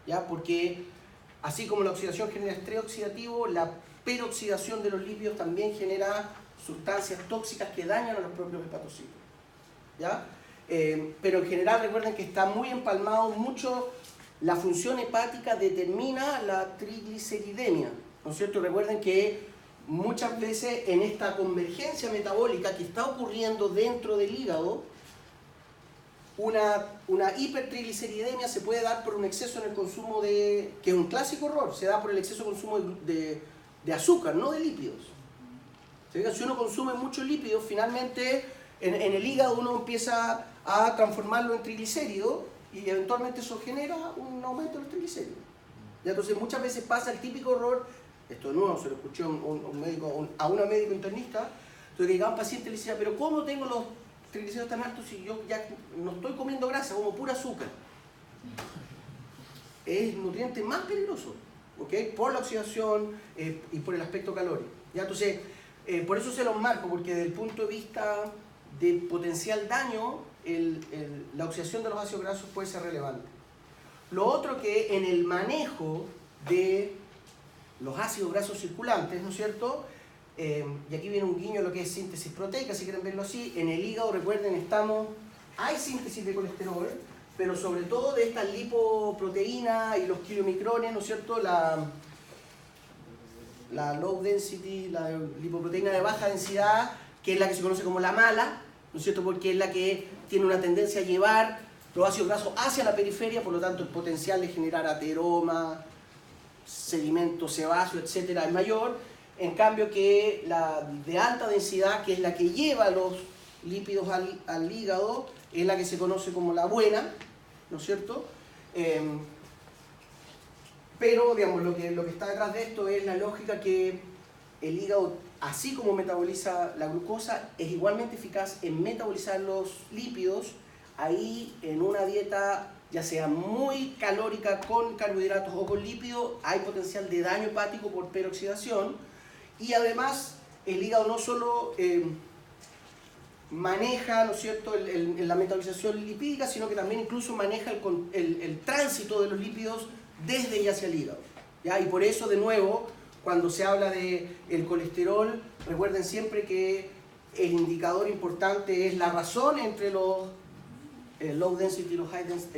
¿ya? Porque así como la oxidación genera estrés oxidativo, la peroxidación de los lípidos también genera sustancias tóxicas que dañan a los propios hepatocitos, ¿ya? Pero en general recuerden que está muy empalmado mucho. La función hepática determina la trigliceridemia, ¿no es cierto? Recuerden que muchas veces en esta convergencia metabólica que está ocurriendo dentro del hígado, una hipertrigliceridemia se puede dar por un exceso en el consumo que es un clásico error, se da por el exceso de consumo de azúcar, no de lípidos. Si uno consume muchos lípidos, finalmente en el hígado uno empieza a transformarlo en triglicéridos y eventualmente eso genera un aumento de los triglicéridos. ¿Ya? Entonces muchas veces pasa el típico error, esto no se lo escuché a un médico internista, entonces que llegaba un paciente y le decía, pero ¿cómo tengo los triglicéridos tan altos si yo ya no estoy comiendo grasa, como pura azúcar? Es el nutriente más peligroso, ¿ok? Por la oxidación y por el aspecto calórico. ¿Ya? Entonces, por eso se los marco, porque desde el punto de vista de potencial daño, la oxidación de los ácidos grasos puede ser relevante. Lo otro que en el manejo de los ácidos grasos circulantes, ¿no es cierto? Y aquí viene un guiño a lo que es síntesis proteica, si quieren verlo así. En el hígado, recuerden, hay síntesis de colesterol, pero sobre todo de estas lipoproteínas y los kilomicrones, ¿no es cierto? La low density, la lipoproteína de baja densidad, que es la que se conoce como la mala, ¿no es cierto? Porque es la que tiene una tendencia a llevar los ácidos grasos hacia la periferia, por lo tanto el potencial de generar ateroma, sedimento sebáceo, etcétera, es mayor. En cambio que la de alta densidad, que es la que lleva los lípidos al hígado, es la que se conoce como la buena, ¿no es cierto? Pero, digamos, lo que está detrás de esto es la lógica que el hígado, así como metaboliza la glucosa, es igualmente eficaz en metabolizar los lípidos. Ahí, en una dieta, ya sea muy calórica con carbohidratos o con lípidos, hay potencial de daño hepático por peroxidación. Y además, el hígado no solo maneja, ¿no es cierto?, la metabolización lipídica, sino que también incluso maneja el tránsito de los lípidos desde y hacia el hígado, ¿ya? Y por eso, de nuevo, cuando se habla del colesterol, recuerden siempre que el indicador importante es la razón entre los low density y los high density,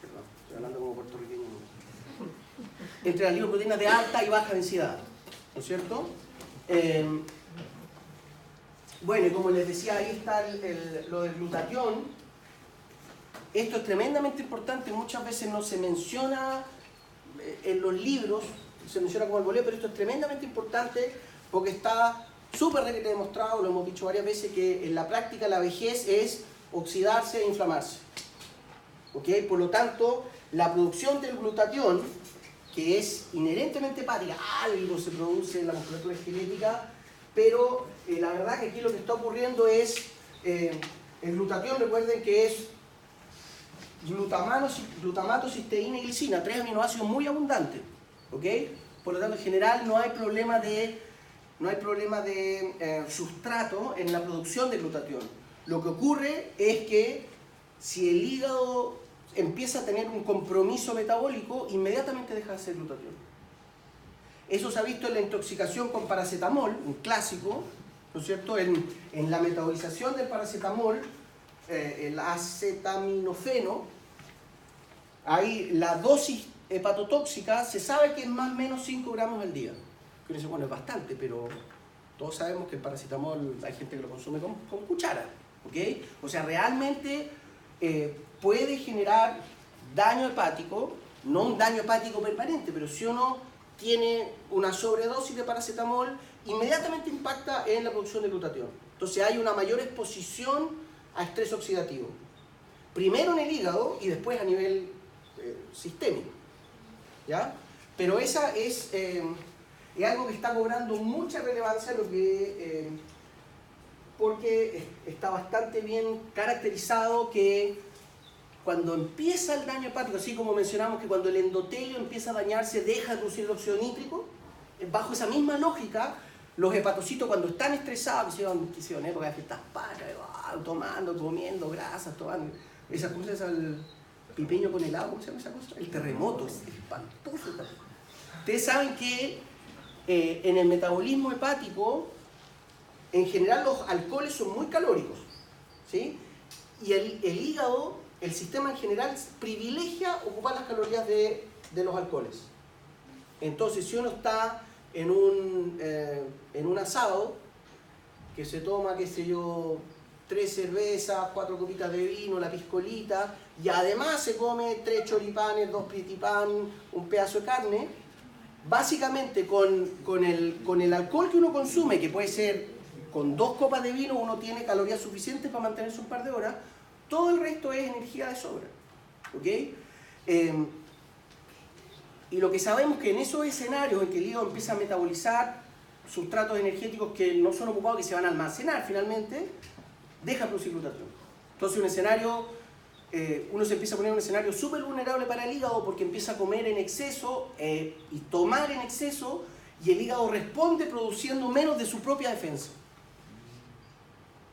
perdón, estoy hablando como puertorriqueño, entre las lipoproteínas de alta y baja densidad, ¿no es cierto? Bueno, y como les decía, ahí está lo del glutatión. Esto es tremendamente importante, muchas veces no se menciona en los libros, se menciona como el boleo, pero esto es tremendamente importante porque está súper demostrado, lo hemos dicho varias veces, que en la práctica la vejez es oxidarse e inflamarse. ¿Ok? Por lo tanto, la producción del glutatión, que es inherentemente hepática, algo se produce en la musculatura esquelética, pero la verdad que aquí lo que está ocurriendo es, el glutatión, recuerden que es glutamato, cisteína y glicina, 3 aminoácidos muy abundantes, ¿ok? Por lo tanto, en general no hay problema de sustrato en la producción de glutatión. Lo que ocurre es que si el hígado empieza a tener un compromiso metabólico, inmediatamente deja de hacer glutatión. Eso se ha visto en la intoxicación con paracetamol, un clásico, ¿no es cierto? En la metabolización del paracetamol, el acetaminofeno, ahí la dosis hepatotóxica se sabe que es más o menos 5 gramos al día. Que uno dice, bueno, es bastante, pero todos sabemos que el paracetamol hay gente que lo consume con cuchara, ¿ok? O sea, realmente puede generar daño hepático, no un daño hepático permanente, pero si uno tiene una sobredosis de paracetamol, inmediatamente impacta en la producción de glutatión. Entonces hay una mayor exposición a estrés oxidativo. Primero en el hígado y después a nivel sistémico. ¿Ya? Pero esa es algo que está cobrando mucha relevancia, porque está bastante bien caracterizado que cuando empieza el daño hepático, así como mencionamos que cuando el endotelio empieza a dañarse deja de producir el óxido nítrico, bajo esa misma lógica, los hepatocitos cuando están estresados, que se van época de fiestas patrias, tomando, comiendo grasas, tomando esas cosas, el pipeño con helado, ¿cómo se llama esa cosa? El terremoto, es espantoso. Ustedes saben que en el metabolismo hepático, en general los alcoholes son muy calóricos, ¿sí? Y el hígado, el sistema en general, privilegia ocupar las calorías de los alcoholes. Entonces, si uno está en un asado, que se toma, qué sé yo, 3 cervezas, 4 copitas de vino, la piscolita, y además se come 3 choripanes, 2 prietipán, un pedazo de carne, básicamente con el alcohol que uno consume, que puede ser con 2 copas de vino, uno tiene calorías suficientes para mantenerse un par de horas, todo el resto es energía de sobra. ¿Ok? Y lo que sabemos es que en esos escenarios en que el hígado empieza a metabolizar sustratos energéticos que no son ocupados, que se van a almacenar finalmente, deja producir glutatión. Entonces un escenario, uno se empieza a poner en un escenario súper vulnerable para el hígado porque empieza a comer en exceso y tomar en exceso, y el hígado responde produciendo menos de su propia defensa.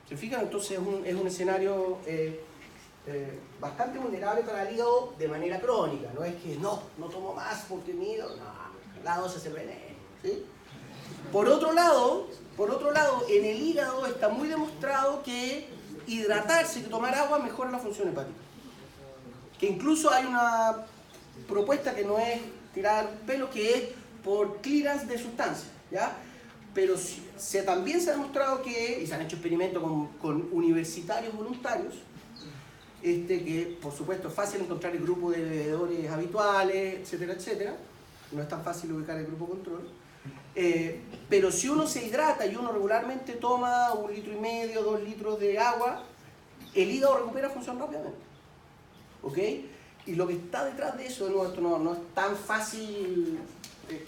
¿Se fijan? Entonces es un escenario bastante vulnerable para el hígado de manera crónica. No es que no tomo más porque mi hígado, no, la dosis se veneno, ¿sí? Por otro lado, en el hígado está muy demostrado que hidratarse y tomar agua mejora la función hepática. Que incluso hay una propuesta que no es tirar pelo, que es por clearance de sustancias, ¿ya? Pero también se ha demostrado que, y se han hecho experimentos con universitarios voluntarios, que por supuesto es fácil encontrar el grupo de bebedores habituales, etcétera, etcétera. No es tan fácil ubicar el grupo control. Pero si uno se hidrata y uno regularmente toma 1,5 litros, 2 litros de agua, el hígado recupera función rápidamente. ¿Ok? Y lo que está detrás de eso, de nuevo, esto no es tan fácil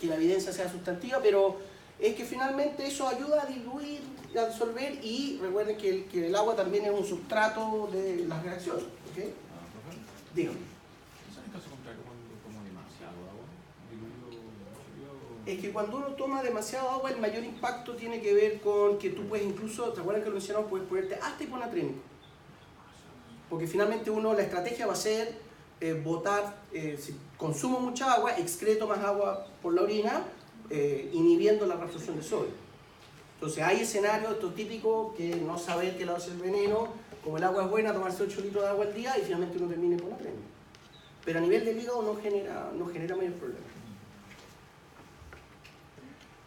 que la evidencia sea sustantiva, pero es que finalmente eso ayuda a diluir, a disolver, y recuerden que el agua también es un sustrato de las reacciones. ¿Ok? Dígame. ¿Es el caso contrario cuando tomo demasiado agua? Es que cuando uno toma demasiado agua, el mayor impacto tiene que ver con que tú puedes incluso, ¿te acuerdas que lo mencionamos? Puedes ponerte hasta hiponatrémico. Porque finalmente la estrategia va a ser botar, si consumo mucha agua, excreto más agua por la orina, inhibiendo la reabsorción de sodio. Entonces hay escenarios, esto típico, que no saber que la dosis del veneno, como el agua es buena, tomarse 8 litros de agua al día y finalmente uno termina hiponatrémico. Pero a nivel del hígado no genera mayor problema.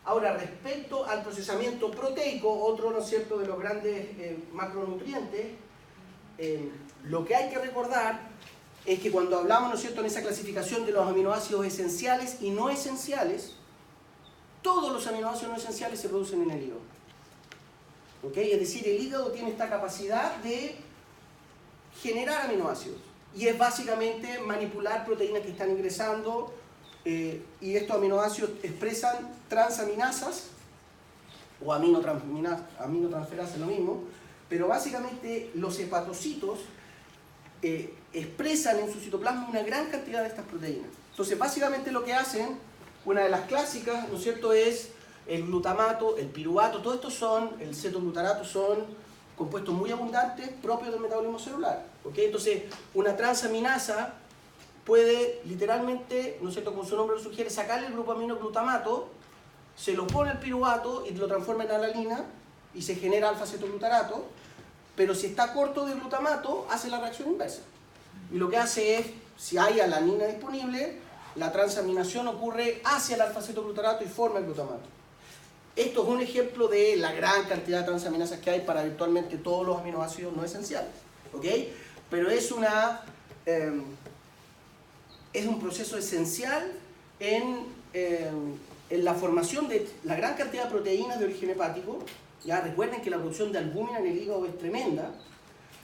Ahora, respecto al procesamiento proteico, otro, ¿no es cierto?, de los grandes macronutrientes, lo que hay que recordar es que cuando hablamos, ¿no es cierto?, en esa clasificación de los aminoácidos esenciales y no esenciales, todos los aminoácidos no esenciales se producen en el hígado. ¿Ok? Es decir, el hígado tiene esta capacidad de generar aminoácidos y es básicamente manipular proteínas que están ingresando, y estos aminoácidos expresan transaminasas o aminotransferasas, lo mismo, pero básicamente los hepatocitos expresan en su citoplasma una gran cantidad de estas proteínas. Entonces básicamente lo que hacen, una de las clásicas, ¿no es cierto?, es el glutamato, el piruvato, todo esto el cetoglutarato son compuestos muy abundantes propios del metabolismo celular. ¿Ok? Entonces una transaminasa puede literalmente, ¿no es cierto?, como su nombre lo sugiere, sacarle el grupo aminoglutamato, se lo pone al piruvato y lo transforma en alanina y se genera alfa-cetoglutarato, pero si está corto de glutamato, hace la reacción inversa. Y lo que hace es, si hay alanina disponible, la transaminación ocurre hacia el alfa-cetoglutarato y forma el glutamato. Esto es un ejemplo de la gran cantidad de transaminasas que hay para virtualmente todos los aminoácidos no esenciales. ¿Ok? Pero es es un proceso esencial en la formación de la gran cantidad de proteínas de origen hepático. Ya recuerden que la producción de albúmina en el hígado es tremenda,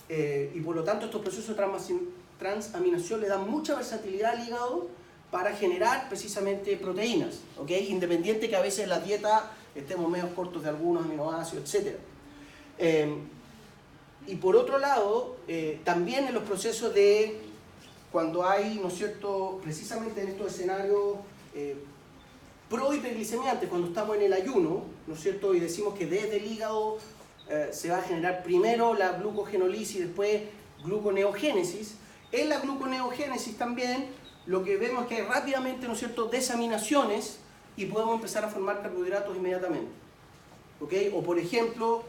y por lo tanto estos procesos de transaminación le dan mucha versatilidad al hígado para generar precisamente proteínas, ¿ok? Independiente que a veces en la dieta estemos medio cortos de algunos aminoácidos, etc. Y por otro lado, también en los procesos de cuando hay, ¿no es cierto?, precisamente en estos escenarios pro-hiperglicemiantes, cuando estamos en el ayuno, ¿no es cierto?, y decimos que desde el hígado se va a generar primero la glucogenólisis y después gluconeogénesis. En la gluconeogénesis también lo que vemos es que hay rápidamente, ¿no es cierto?, desaminaciones y podemos empezar a formar carbohidratos inmediatamente. ¿Ok? O por ejemplo,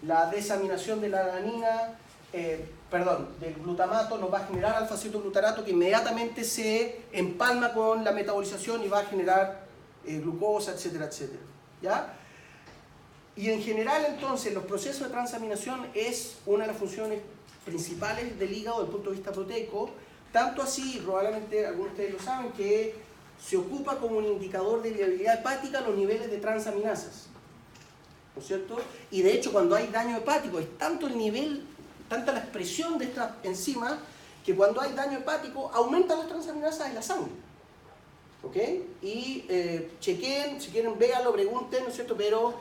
la desaminación de la alanina, del glutamato nos va a generar alfa-cetoglutarato que inmediatamente se empalma con la metabolización y va a generar glucosa, etcétera, etcétera. ¿Ya? Y en general entonces los procesos de transaminación es una de las funciones principales del hígado desde el punto de vista proteico, tanto así, probablemente algunos de ustedes lo saben, que se ocupa como un indicador de viabilidad hepática los niveles de transaminasas, ¿no es cierto? Y de hecho cuando hay daño hepático es tanto el nivel, tanta la expresión de estas enzimas, que cuando hay daño hepático aumentan las transaminasas en la sangre. ¿Ok? Y chequen, si quieren véanlo, pregunten, ¿no es cierto? Pero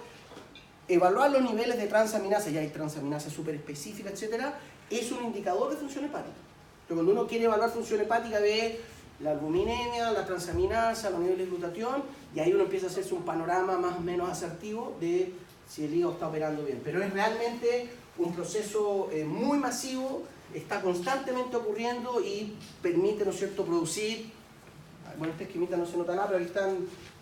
evaluar los niveles de transaminasa, ya hay transaminasas súper específicas, etcétera, es un indicador de función hepática. Pero cuando uno quiere evaluar función hepática ve la albuminemia, la transaminasa, los niveles de glutatión, y ahí uno empieza a hacerse un panorama más o menos asertivo de si el hígado está operando bien. Pero es realmente un proceso muy masivo, está constantemente ocurriendo y permite, ¿no es cierto?, producir, bueno, esta esquemita no se nota nada, pero aquí están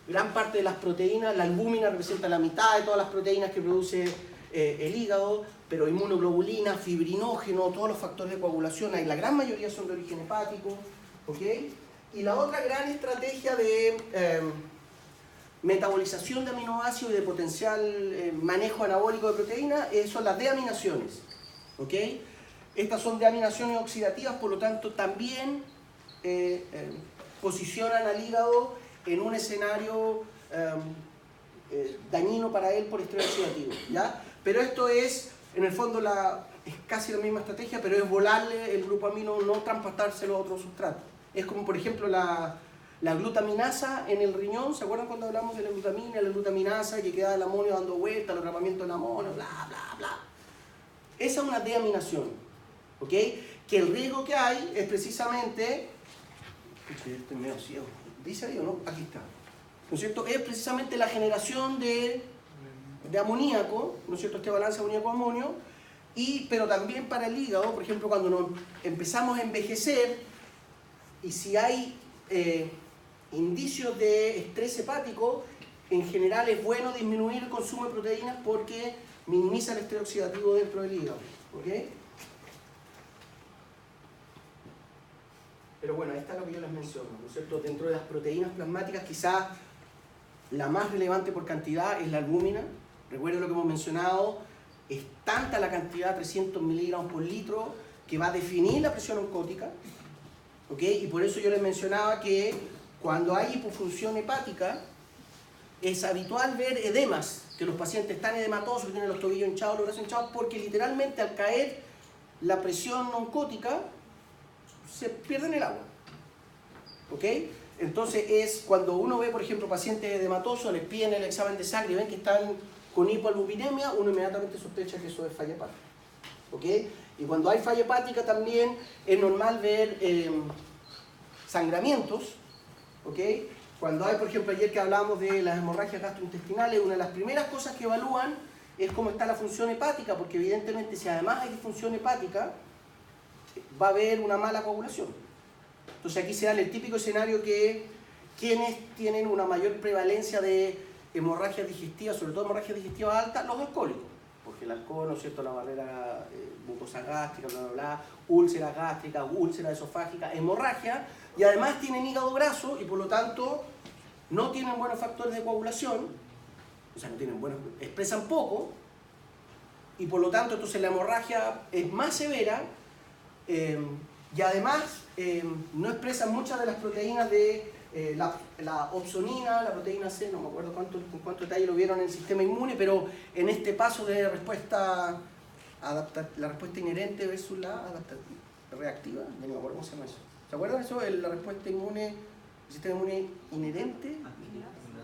gran parte de las proteínas. La albúmina representa la mitad de todas las proteínas que produce el hígado, pero inmunoglobulina, fibrinógeno, todos los factores de coagulación, la gran mayoría son de origen hepático, ¿ok? Y la otra gran estrategia de metabolización de aminoácidos y de potencial manejo anabólico de proteínas son las deaminaciones, ¿ok? Estas son deaminaciones oxidativas, por lo tanto también posicionan al hígado en un escenario dañino para él por estrés oxidativo, ¿ya? Pero esto es, en el fondo, es casi la misma estrategia, pero es volarle el grupo amino, no transportárselo a otro sustrato. Es como, por ejemplo, la glutaminasa en el riñón. ¿Se acuerdan cuando hablamos de la glutamina, la glutaminasa, que queda el amonio dando vuelta, el atrapamiento del amonio, bla, bla, bla? Esa es una deaminación, ¿ok? Que el riesgo que hay es precisamente... Estoy medio ciego. ¿Dice ahí o no? Aquí está. ¿No es cierto? Es precisamente la generación de amoníaco, ¿no es cierto? Este balance amoníaco-amonio, pero también para el hígado, por ejemplo, cuando nos empezamos a envejecer y si hay indicios de estrés hepático, en general es bueno disminuir el consumo de proteínas porque minimiza el estrés oxidativo dentro del hígado, ¿ok? Pero bueno, ahí está lo que yo les menciono, ¿no es cierto? Dentro de las proteínas plasmáticas, quizás la más relevante por cantidad es la albúmina. Recuerden lo que hemos mencionado, es tanta la cantidad, 300 miligramos por litro, que va a definir la presión oncótica, ¿ok? Y por eso yo les mencionaba que cuando hay hipofunción hepática, es habitual ver edemas, que los pacientes están edematosos, que tienen los tobillos hinchados, los brazos hinchados, porque literalmente al caer la presión oncótica, se pierden el agua, ¿ok? Entonces es cuando uno ve, por ejemplo, pacientes edematosos, les piden el examen de sangre y ven que están con hipoalbuminemia, uno inmediatamente sospecha que eso es falla hepática, ¿ok? Y cuando hay falla hepática también es normal ver sangramientos, ¿ok? Cuando hay, por ejemplo, ayer que hablábamos de las hemorragias gastrointestinales, una de las primeras cosas que evalúan es cómo está la función hepática, porque evidentemente si además hay disfunción hepática, va a haber una mala coagulación. Entonces aquí se da el típico escenario que quienes tienen una mayor prevalencia de hemorragias digestivas, sobre todo hemorragias digestivas altas, los alcohólicos, porque el alcohol, ¿no es cierto?, la barrera mucosa gástrica, bla, bla, bla, úlceras gástricas, úlceras esofágicas, hemorragia, y además tienen hígado graso y por lo tanto no tienen buenos factores de coagulación, o sea, no tienen buenos, expresan poco, y por lo tanto entonces la hemorragia es más severa, Y además no expresan muchas de las proteínas de la opsonina, la proteína C, no me acuerdo con cuánto detalle lo vieron en el sistema inmune, pero en este paso de respuesta la respuesta inherente versus la reactiva, no me acuerdo cómo se llama eso. ¿Se acuerdan eso? La respuesta inmune, el sistema inmune inherente,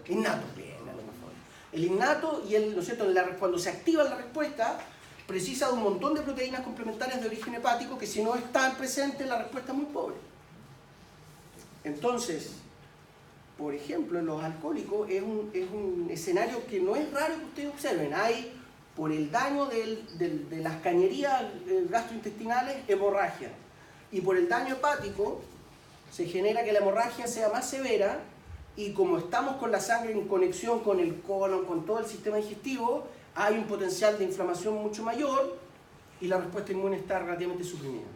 innato, bien, a lo mejor. El innato y el, ¿no es cierto? Cuando se activa la respuesta, precisa de un montón de proteínas complementarias de origen hepático que si no están presentes la respuesta es muy pobre. Entonces, por ejemplo, en los alcohólicos es un escenario que no es raro que ustedes observen. Hay, por el daño de las cañerías gastrointestinales, hemorragia. Y por el daño hepático se genera que la hemorragia sea más severa y como estamos con la sangre en conexión con el colon, con todo el sistema digestivo, hay un potencial de inflamación mucho mayor y la respuesta inmune está relativamente suprimida.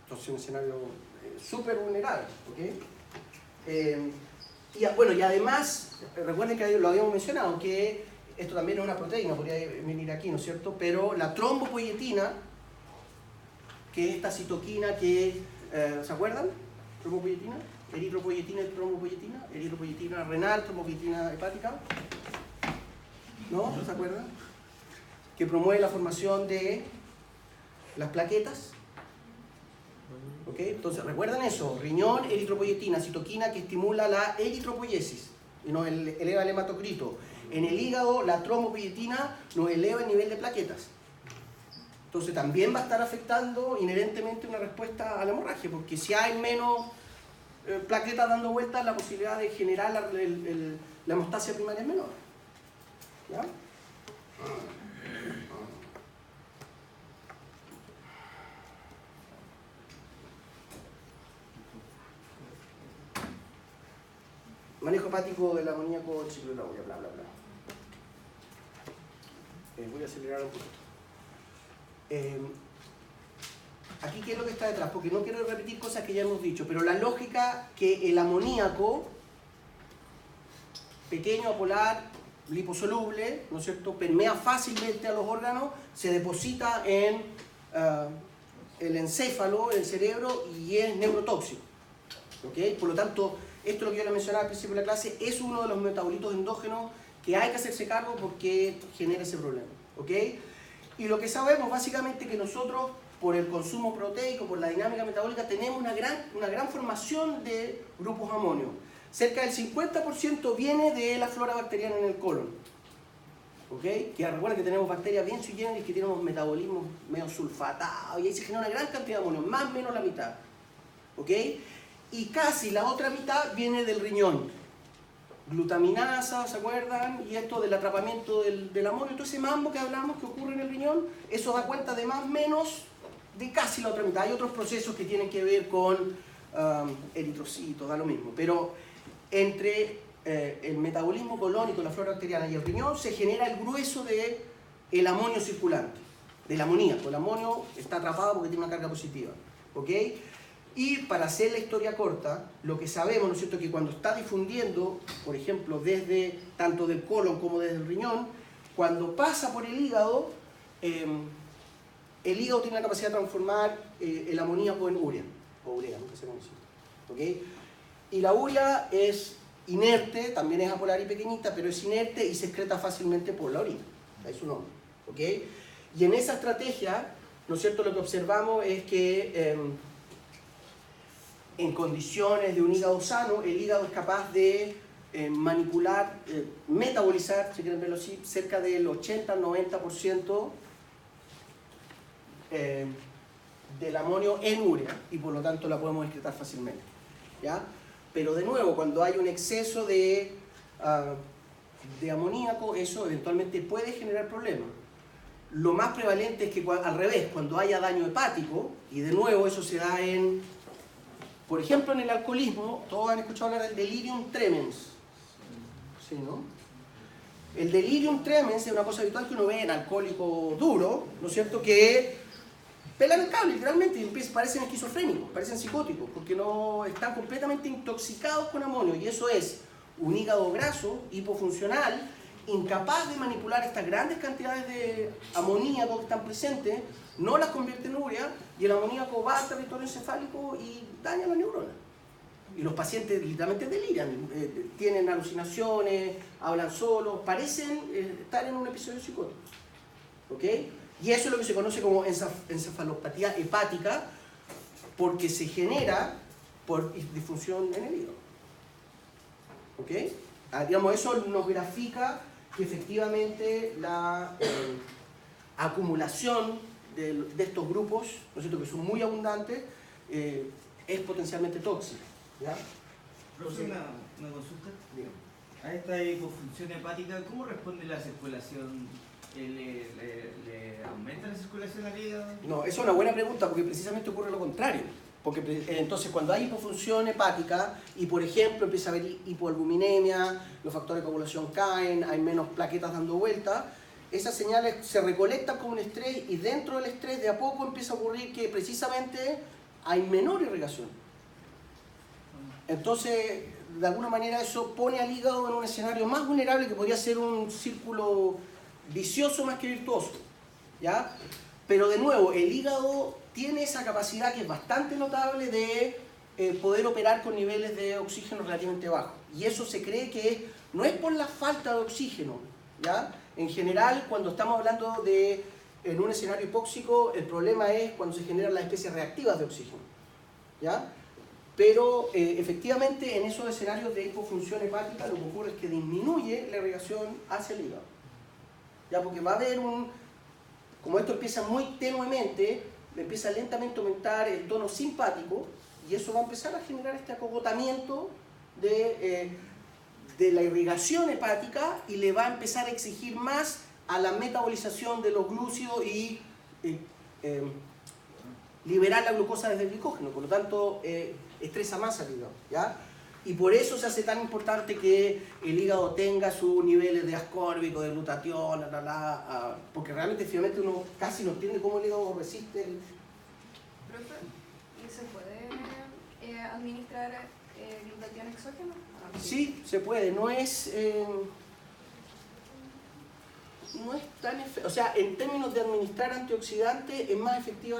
Entonces es un escenario súper vulnerable. ¿Okay? Y además, recuerden que lo habíamos mencionado, que esto también es una proteína, podría venir aquí, ¿no es cierto? Pero la trombopoyetina, que es esta citoquina que, ¿se acuerdan? Trombopoyetina, eritropoyetina y trombopoyetina, eritropoyetina renal, trombopoyetina hepática. ¿No? ¿No se acuerdan? Que promueve la formación de las plaquetas. ¿Ok? Entonces, recuerden eso, riñón, eritropoyetina, citoquina que estimula la eritropoiesis y nos eleva el hematocrito. En el hígado, la trombopoyetina nos eleva el nivel de plaquetas. Entonces, también va a estar afectando inherentemente una respuesta a la hemorragia, porque si hay menos plaquetas dando vueltas, la posibilidad de generar la hemostasia primaria es menor. ¿Ya? Manejo hepático del amoníaco, ciclotaurina, bla, bla, bla. Voy a acelerar un poquito. Aquí, ¿qué es lo que está detrás? Porque no quiero repetir cosas que ya hemos dicho, pero la lógica que el amoníaco, pequeño, apolar, liposoluble, ¿no es cierto?, permea fácilmente a los órganos, se deposita en el encéfalo, el cerebro, y es neurotóxico. ¿Okay? Por lo tanto, esto es lo que yo le mencionaba al principio de la clase, es uno de los metabolitos endógenos que hay que hacerse cargo porque genera ese problema. ¿Okay? Y lo que sabemos básicamente que nosotros, por el consumo proteico, por la dinámica metabólica, tenemos una gran formación de grupos amonios. Cerca del 50% viene de la flora bacteriana en el colon. ¿Okay? Que recuerden que tenemos bacterias bien sui generis que tienen unos metabolismos medio sulfatados y ahí se genera una gran cantidad de amonio, más o menos la mitad. ¿Okay? Y casi la otra mitad viene del riñón. Glutaminasa, ¿se acuerdan? Y esto del atrapamiento del amonio, todo ese mambo que hablamos que ocurre en el riñón, eso da cuenta de más o menos de casi la otra mitad. Hay otros procesos que tienen que ver con eritrocitos, da lo mismo. Pero entre el metabolismo colónico, la flora bacteriana y el riñón se genera el grueso del amonio circulante, del amoníaco. El amonio está atrapado porque tiene una carga positiva. ¿Ok? Y para hacer la historia corta, lo que sabemos, ¿no es cierto?, que cuando está difundiendo, por ejemplo, desde tanto del colon como desde el riñón, cuando pasa por el hígado tiene la capacidad de transformar el amoníaco en urea, o urea, nunca se conoce. ¿Okay? Y la urea es inerte, también es apolar y pequeñita, pero es inerte y se excreta fácilmente por la orina. Ahí es su nombre. ¿Okay? Y en esa estrategia, ¿no es cierto?, lo que observamos es que en condiciones de un hígado sano, el hígado es capaz de manipular, metabolizar, si quieren verlo así, cerca del 80-90% del amonio en urea y por lo tanto la podemos excretar fácilmente. ¿Ya? Pero de nuevo, cuando hay un exceso de amoníaco, eso eventualmente puede generar problemas. Lo más prevalente es que al revés, cuando haya daño hepático, y de nuevo eso se da en, por ejemplo, en el alcoholismo, todos han escuchado hablar del delirium tremens. ¿Sí, no? El delirium tremens es una cosa habitual que uno ve en alcohólico duro, ¿no es cierto?, que pelan el cable, literalmente, y parecen esquizofrénicos, parecen psicóticos, porque no están completamente intoxicados con amonio, y eso es un hígado graso, hipofuncional, incapaz de manipular estas grandes cantidades de amoníaco que están presentes, no las convierte en urea, y el amoníaco va al territorio encefálico y daña la neurona. Y los pacientes literalmente deliran, tienen alucinaciones, hablan solos, parecen estar en un episodio psicótico. ¿Ok? Y eso es lo que se conoce como encefalopatía hepática, porque se genera por disfunción en el hígado. ¿Ok? Digamos, eso nos grafica que efectivamente la acumulación de estos grupos, ¿no es cierto?, que son muy abundantes, es potencialmente tóxica. ¿Ya? Profesor, una consulta. Dígame. A esta hipofunción hepática, ¿cómo responde la circulación? ¿Le aumenta la circulación al hígado? No, esa es una buena pregunta porque precisamente ocurre lo contrario. Porque entonces cuando hay hipofunción hepática y por ejemplo empieza a haber hipoalbuminemia, los factores de coagulación caen, hay menos plaquetas dando vueltas, esas señales se recolectan como un estrés y dentro del estrés de a poco empieza a ocurrir que precisamente hay menor irrigación. Entonces, de alguna manera eso pone al hígado en un escenario más vulnerable que podría ser un círculo vicioso más que virtuoso, ¿ya? Pero de nuevo, el hígado tiene esa capacidad que es bastante notable de poder operar con niveles de oxígeno relativamente bajos. Y eso se cree que no es por la falta de oxígeno, ¿ya? En general, cuando estamos hablando de en un escenario hipóxico, el problema es cuando se generan las especies reactivas de oxígeno, ¿ya? Pero efectivamente en esos escenarios de hipofunción hepática lo que ocurre es que disminuye la irrigación hacia el hígado. ¿Ya? Porque va a haber como esto empieza muy tenuemente, empieza lentamente a aumentar el tono simpático y eso va a empezar a generar este acogotamiento de la irrigación hepática y le va a empezar a exigir más a la metabolización de los glúcidos y liberar la glucosa desde el glicógeno, por lo tanto estresa más al hígado, ¿ya? Y por eso se hace tan importante que el hígado tenga sus niveles de ascórbico, de glutatión, porque realmente finalmente uno casi no entiende cómo el hígado resiste Profe, ¿y se puede administrar glutatión exógeno? Sí, se puede, no es tan efectivo. O sea, en términos de administrar antioxidantes es más efectiva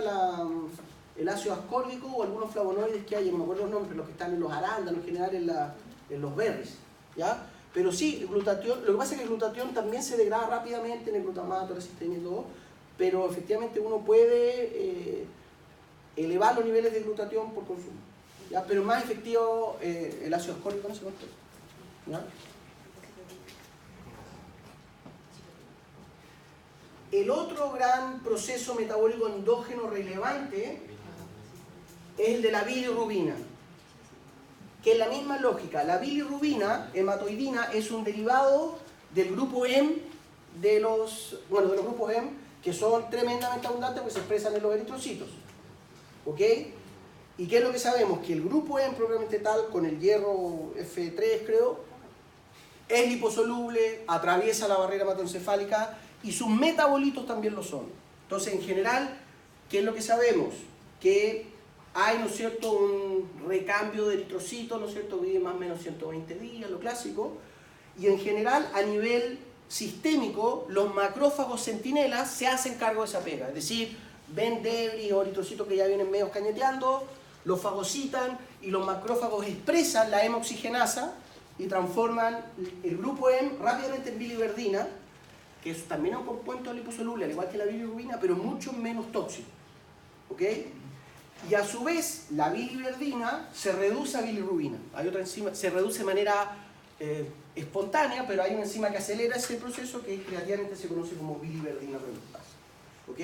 el ácido ascórbico o algunos flavonoides que hay, no me acuerdo los nombres, los que están en los arándanos, en general en los berries, ¿ya? Pero sí, el glutatión, lo que pasa es que el glutatión también se degrada rápidamente en el glutamato, la cisteína y todo, pero efectivamente uno puede elevar los niveles de glutatión por consumo, ¿ya? Pero más efectivo el ácido ascórbico no se controla, ¿ya? El otro gran proceso metabólico endógeno relevante es el de la bilirrubina, que es la misma lógica. La bilirrubina, hematoidina, es un derivado del grupo M de los grupos M que son tremendamente abundantes porque se expresan en los eritrocitos. ¿Ok? ¿Y qué es lo que sabemos? Que el grupo M propiamente tal, con el hierro F3 creo, es liposoluble, atraviesa la barrera hematoencefálica y sus metabolitos también lo son. Entonces, en general, ¿qué es lo que sabemos? Que hay, ¿no es cierto?, un recambio de eritrocitos, ¿no es cierto?, vive más o menos 120 días, lo clásico, y en general, a nivel sistémico, los macrófagos centinelas se hacen cargo de esa pega, es decir, ven debris o eritrocitos que ya vienen medio cañeteando, los fagocitan y los macrófagos expresan la hemoxigenasa y transforman el grupo M rápidamente en biliverdina, que es también un compuesto liposoluble, al igual que la bilirrubina, pero mucho menos tóxico. ¿Ok? Y a su vez, la biliverdina se reduce a bilirrubina. Hay otra enzima, se reduce de manera espontánea, pero hay una enzima que acelera ese proceso que creativamente se conoce como biliverdina reductasa. ¿Ok?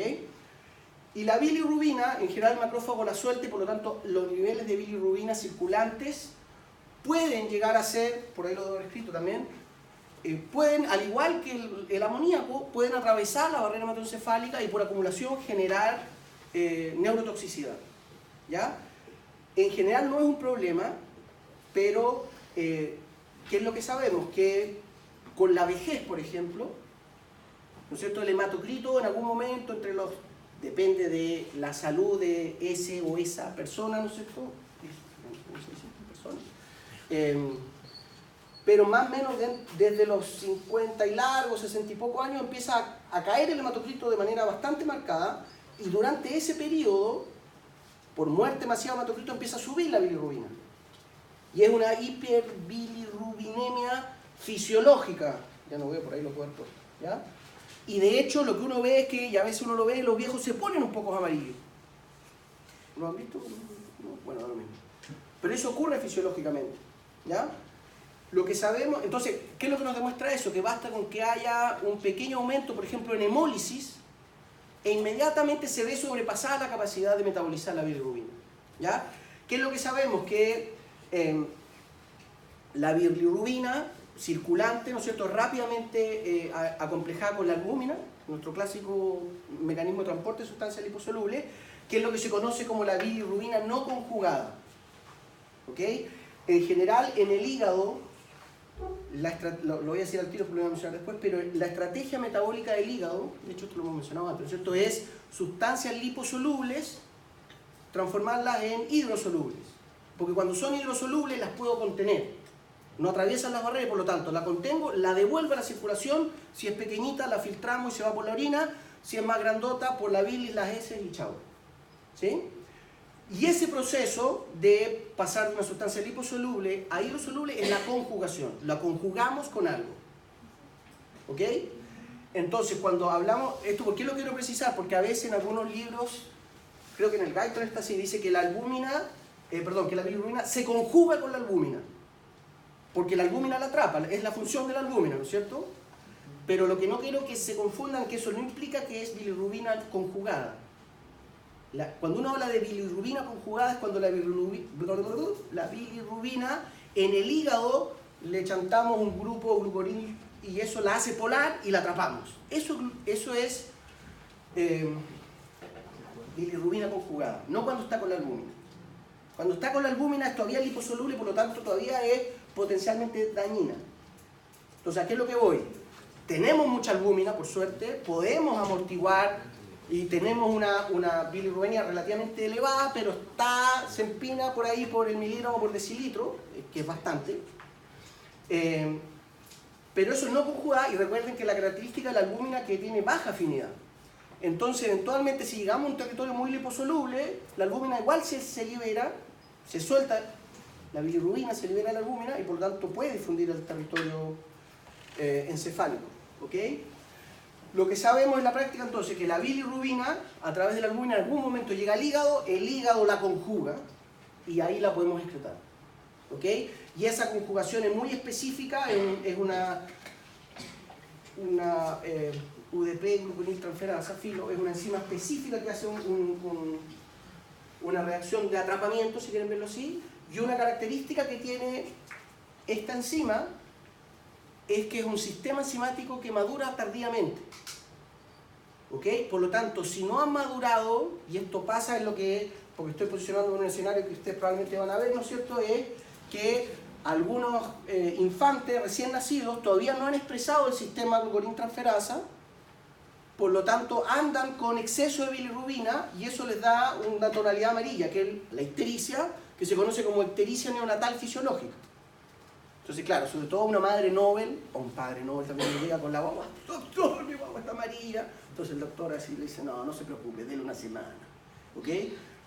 Y la bilirrubina, en general el macrófago la suelta y por lo tanto los niveles de bilirrubina circulantes pueden llegar a ser, por ahí lo debo haber escrito también, pueden, al igual que el amoníaco, pueden atravesar la barrera hematoencefálica y por acumulación generar neurotoxicidad. ¿Ya? En general no es un problema, pero ¿qué es lo que sabemos? Que con la vejez, por ejemplo, ¿no es cierto?, el hematocrito en algún momento depende de la salud de ese o esa persona, ¿no es cierto? pero más o menos desde los 50 y largos, 60 y pocos años, empieza a caer el hematocrito de manera bastante marcada, y durante ese periodo, por muerte masiva de hematocrito, empieza a subir la bilirrubina. Y es una hiperbilirrubinemia fisiológica. Ya no veo por ahí los cuerpos, ¿ya? Y de hecho lo que uno ve es que, y a veces uno lo ve, los viejos se ponen un poco amarillos. ¿Lo han visto? No, bueno, no lo mismo. Pero eso ocurre fisiológicamente, ¿ya? Lo que sabemos, entonces, ¿qué es lo que nos demuestra eso? Que basta con que haya un pequeño aumento, por ejemplo, en hemólisis, e inmediatamente se ve sobrepasada la capacidad de metabolizar la bilirrubina, ¿ya? ¿Qué es lo que sabemos? Que la bilirrubina circulante, ¿no es cierto?, rápidamente acomplejada con la albúmina, nuestro clásico mecanismo de transporte de sustancias liposolubles, que es lo que se conoce como la bilirrubina no conjugada. ¿Ok? En general, en el hígado, lo voy a decir al tiro porque lo voy a mencionar después, pero la estrategia metabólica del hígado, de hecho esto lo hemos mencionado antes, ¿no es cierto?, es sustancias liposolubles, transformarlas en hidrosolubles. Porque cuando son hidrosolubles las puedo contener. No atraviesan las barreras y por lo tanto la contengo, la devuelvo a la circulación. Si es pequeñita la filtramos y se va por la orina. Si es más grandota, por la bilis, las heces y chao. ¿Sí? Y ese proceso de pasar de una sustancia liposoluble a hidrosoluble es la conjugación. La conjugamos con algo. ¿Ok? Entonces cuando hablamos, esto ¿por qué lo quiero precisar? Porque a veces en algunos libros, creo que en el Guyton está así, dice que la albúmina, que la bilirrubina se conjuga con la albúmina. Porque la albúmina la atrapa, es la función de la albúmina, ¿no es cierto? Pero lo que no quiero que se confundan, que eso no implica que es bilirrubina conjugada. Cuando uno habla de bilirrubina conjugada es cuando la bilirrubina en el hígado le chantamos un grupo glucorinil y eso la hace polar y la atrapamos. Eso es bilirrubina conjugada, no cuando está con la albúmina. Cuando está con la albúmina es todavía liposoluble y por lo tanto todavía es potencialmente dañina. Entonces, ¿a qué es lo que voy? Tenemos mucha albúmina, por suerte, podemos amortiguar y tenemos una bilirrubina relativamente elevada, pero se empina por ahí por el miligramo por decilitro, que es bastante. Pero eso no conjugada, y recuerden que la característica de la albúmina es que tiene baja afinidad. Entonces, eventualmente, si llegamos a un territorio muy liposoluble, la albúmina igual se libera, se suelta, la bilirrubina se libera de la albúmina y por lo tanto puede difundir el territorio encefálico. ¿Ok? Lo que sabemos en la práctica entonces que la bilirrubina, a través de la albúmina, en algún momento llega al hígado, el hígado la conjuga y ahí la podemos excretar. ¿Ok? Y esa conjugación es muy específica, es una UDP, gluconiltransferasa, filo, es una enzima específica que hace una reacción de atrapamiento, si quieren verlo así, y una característica que tiene esta enzima es que es un sistema enzimático que madura tardíamente. ¿Ok? Por lo tanto, si no han madurado, y esto pasa en lo que, porque estoy posicionando en un escenario que ustedes probablemente van a ver, ¿no es cierto?, es que algunos infantes recién nacidos todavía no han expresado el sistema glucorintransferasa, por lo tanto andan con exceso de bilirrubina y eso les da una tonalidad amarilla, que es la ictericia, que se conoce como ictericia neonatal fisiológica. Entonces, claro, sobre todo una madre Nobel, o un padre Nobel también le llega con la guagua, doctor, mi guagua está amarilla. Entonces el doctor así le dice, no se preocupe, déle una semana. ¿Ok?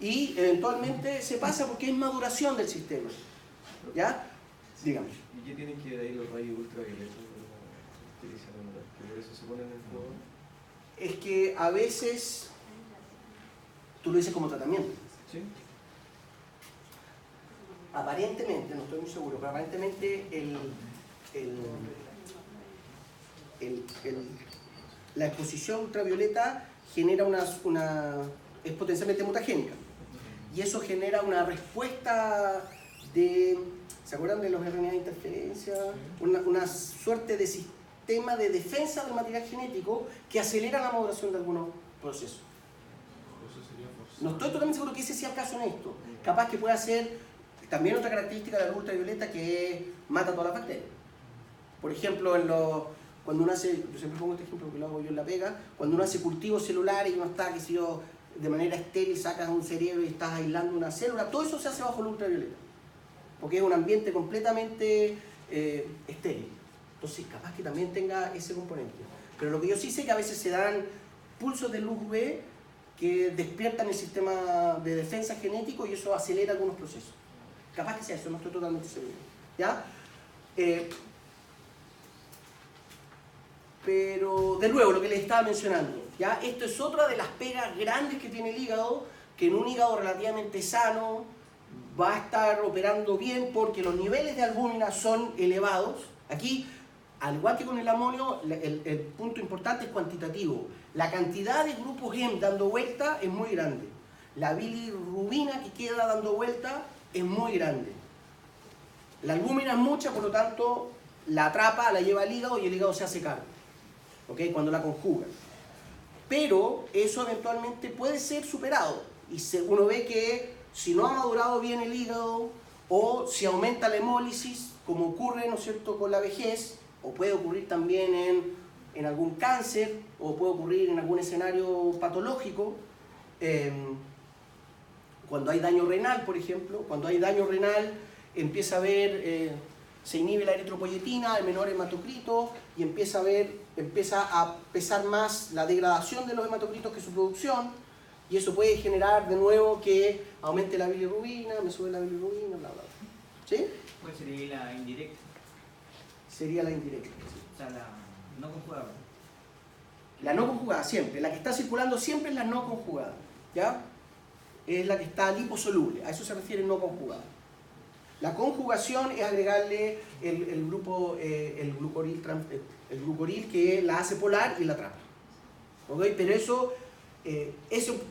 Y eventualmente se pasa porque es maduración del sistema. ¿Ya? Dígame. ¿Y qué tienen que ver ahí los rayos ultravioletas? ¿Que por eso se ponen en el juego? Es que a veces, tú lo dices como tratamiento. ¿Sí? Aparentemente, no estoy muy seguro, pero aparentemente la exposición ultravioleta genera es potencialmente mutagénica. Y eso genera una respuesta de, ¿se acuerdan de los RNA de interferencia? Una suerte de sistema de defensa del material genético que acelera la maduración de algunos procesos. No estoy totalmente seguro que ese sea el caso en esto. Capaz que pueda ser también otra característica de la luz ultravioleta que mata todas las bacterias. Por ejemplo, cuando uno hace, yo siempre pongo este ejemplo porque lo hago yo en La Pega, cuando uno hace cultivos celulares y uno está, que si yo, de manera estéril sacas un cerebro y estás aislando una célula, todo eso se hace bajo luz ultravioleta. Porque es un ambiente completamente estéril. Entonces, capaz que también tenga ese componente. Pero lo que yo sí sé es que a veces se dan pulsos de luz UV que despiertan el sistema de defensa genético y eso acelera algunos procesos. Capaz que sea eso, no estoy totalmente seguro. ¿Ya? Pero, de nuevo, lo que les estaba mencionando, ¿ya? Esto es otra de las pegas grandes que tiene el hígado, que en un hígado relativamente sano va a estar operando bien porque los niveles de albúmina son elevados. Aquí, al igual que con el amonio, el punto importante es cuantitativo. La cantidad de grupos hemo dando vuelta es muy grande. La bilirrubina que queda dando vuelta es muy grande. La albúmina es mucha, por lo tanto, la atrapa, la lleva al hígado y el hígado se hace cargo, ¿ok? Cuando la conjuga. Pero eso eventualmente puede ser superado. Y uno ve que si no ha madurado bien el hígado o si aumenta la hemólisis, como ocurre, ¿no es cierto?, con la vejez, o puede ocurrir también en algún cáncer, o puede ocurrir en algún escenario patológico, cuando hay daño renal, por ejemplo, cuando hay daño renal empieza a haber, se inhibe la eritropoyetina, el menor hematocrito, y empieza a pesar más la degradación de los hematocritos que su producción, y eso puede generar de nuevo que aumente la bilirrubina, me sube la bilirrubina, bla, bla, bla. ¿Sí? ¿Cuál sería la indirecta? Sería la indirecta. ¿Sí? O sea, la no conjugada. La no conjugada, siempre. La que está circulando siempre es la no conjugada. ¿Ya? Es la que está liposoluble. A eso se refiere no conjugada. La conjugación es agregarle el glucoril que la hace polar y la atrapa. ¿Ok? Pero eso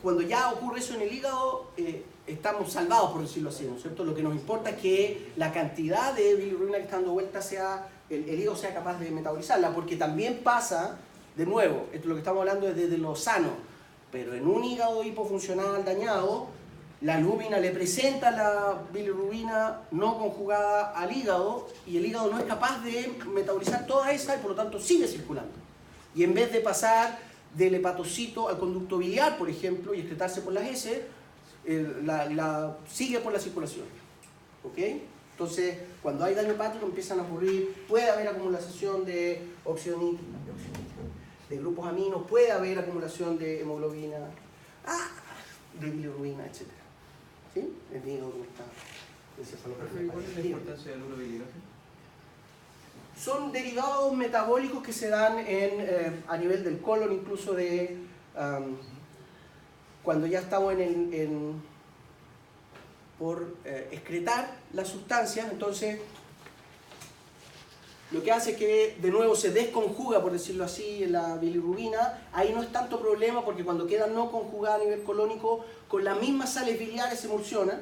cuando ya ocurre eso en el hígado, estamos salvados, por decirlo así, ¿no es cierto? Lo que nos importa es que la cantidad de bilirrubina que está dando vuelta el hígado sea capaz de metabolizarla, porque también pasa, de nuevo, esto lo que estamos hablando es desde lo sano, pero en un hígado hipofuncional dañado, la albúmina le presenta la bilirrubina no conjugada al hígado y el hígado no es capaz de metabolizar toda esa y por lo tanto sigue circulando. Y en vez de pasar del hepatocito al conducto biliar, por ejemplo, y excretarse por las heces, sigue por la circulación. ¿Ok? Entonces, cuando hay daño hepático empiezan a ocurrir, puede haber acumulación de óxido nítrico, de grupos aminos, puede haber acumulación de hemoglobina, de bilirrubina, etc. ¿Sí? El hígado como está. Profe, ¿cuál es la importancia del urobilinógeno? Son derivados metabólicos que se dan a nivel del colon, incluso cuando ya estamos por excretar las sustancias. Entonces, lo que hace es que de nuevo se desconjuga, por decirlo así, la bilirrubina. Ahí no es tanto problema porque cuando queda no conjugada a nivel colónico, con las mismas sales biliares se emulsiona,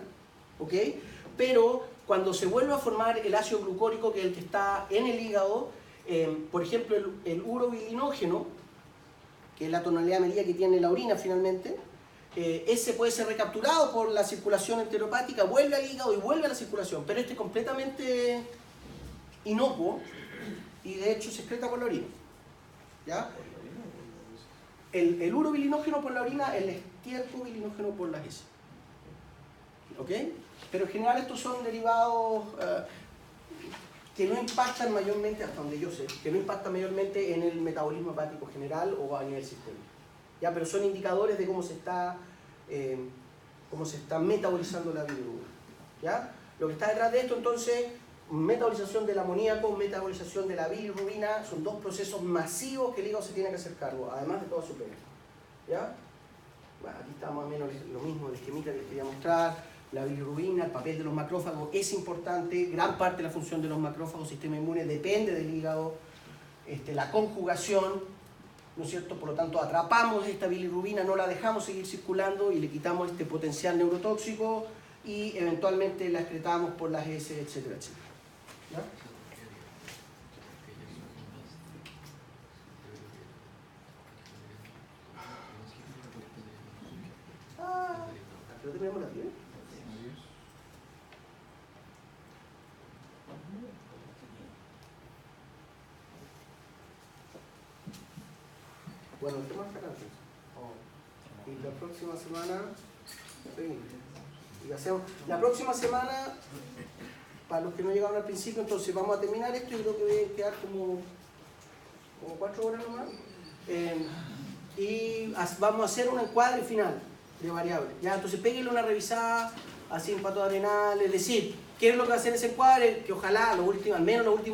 ¿ok? Pero cuando se vuelve a formar el ácido glucórico, que es el que está en el hígado, por ejemplo, el urobilinógeno, que es la tonalidad medida que tiene la orina finalmente, ese puede ser recapturado por la circulación enteropática, vuelve al hígado y vuelve a la circulación, pero este es completamente inocuo y de hecho se excreta por la orina. ¿Ya? El urobilinógeno por la orina, el estiércobilinógeno por las heces. ¿Ok? Pero en general estos son derivados que no impactan mayormente, hasta donde yo sé, que no impactan mayormente en el metabolismo hepático general o a nivel sistémico. ¿Ya? Pero son indicadores de cómo se está metabolizando la bilirrubina. ¿Ya? Lo que está detrás de esto, entonces, metabolización del amoníaco, metabolización de la bilirrubina, son dos procesos masivos que el hígado se tiene que hacer cargo, además de toda su pega. ¿Ya? Bueno, aquí está más o menos lo mismo, el esquemita que les quería mostrar. La bilirrubina, el papel de los macrófagos es importante, gran parte de la función de los macrófagos, sistema inmune, depende del hígado. La conjugación, ¿no es cierto? Por lo tanto, atrapamos esta bilirrubina, no la dejamos seguir circulando y le quitamos este potencial neurotóxico y eventualmente la excretamos por las heces, etcétera, etcétera. ¿Ya? ¿Pero terminamos la tía? Bueno, ¿qué más acá? Y la próxima semana seguimos. Y hacemos, la próxima semana para los que no llegaron al principio. Entonces vamos a terminar esto y creo que voy a quedar como 4 horas nomás. Y vamos a hacer un encuadre final de variables. ¿Ya? Entonces péguenle una revisada así en Pato de Arenal, es decir, ¿qué es lo que va a hacer ese encuadre? Que ojalá al menos los últimos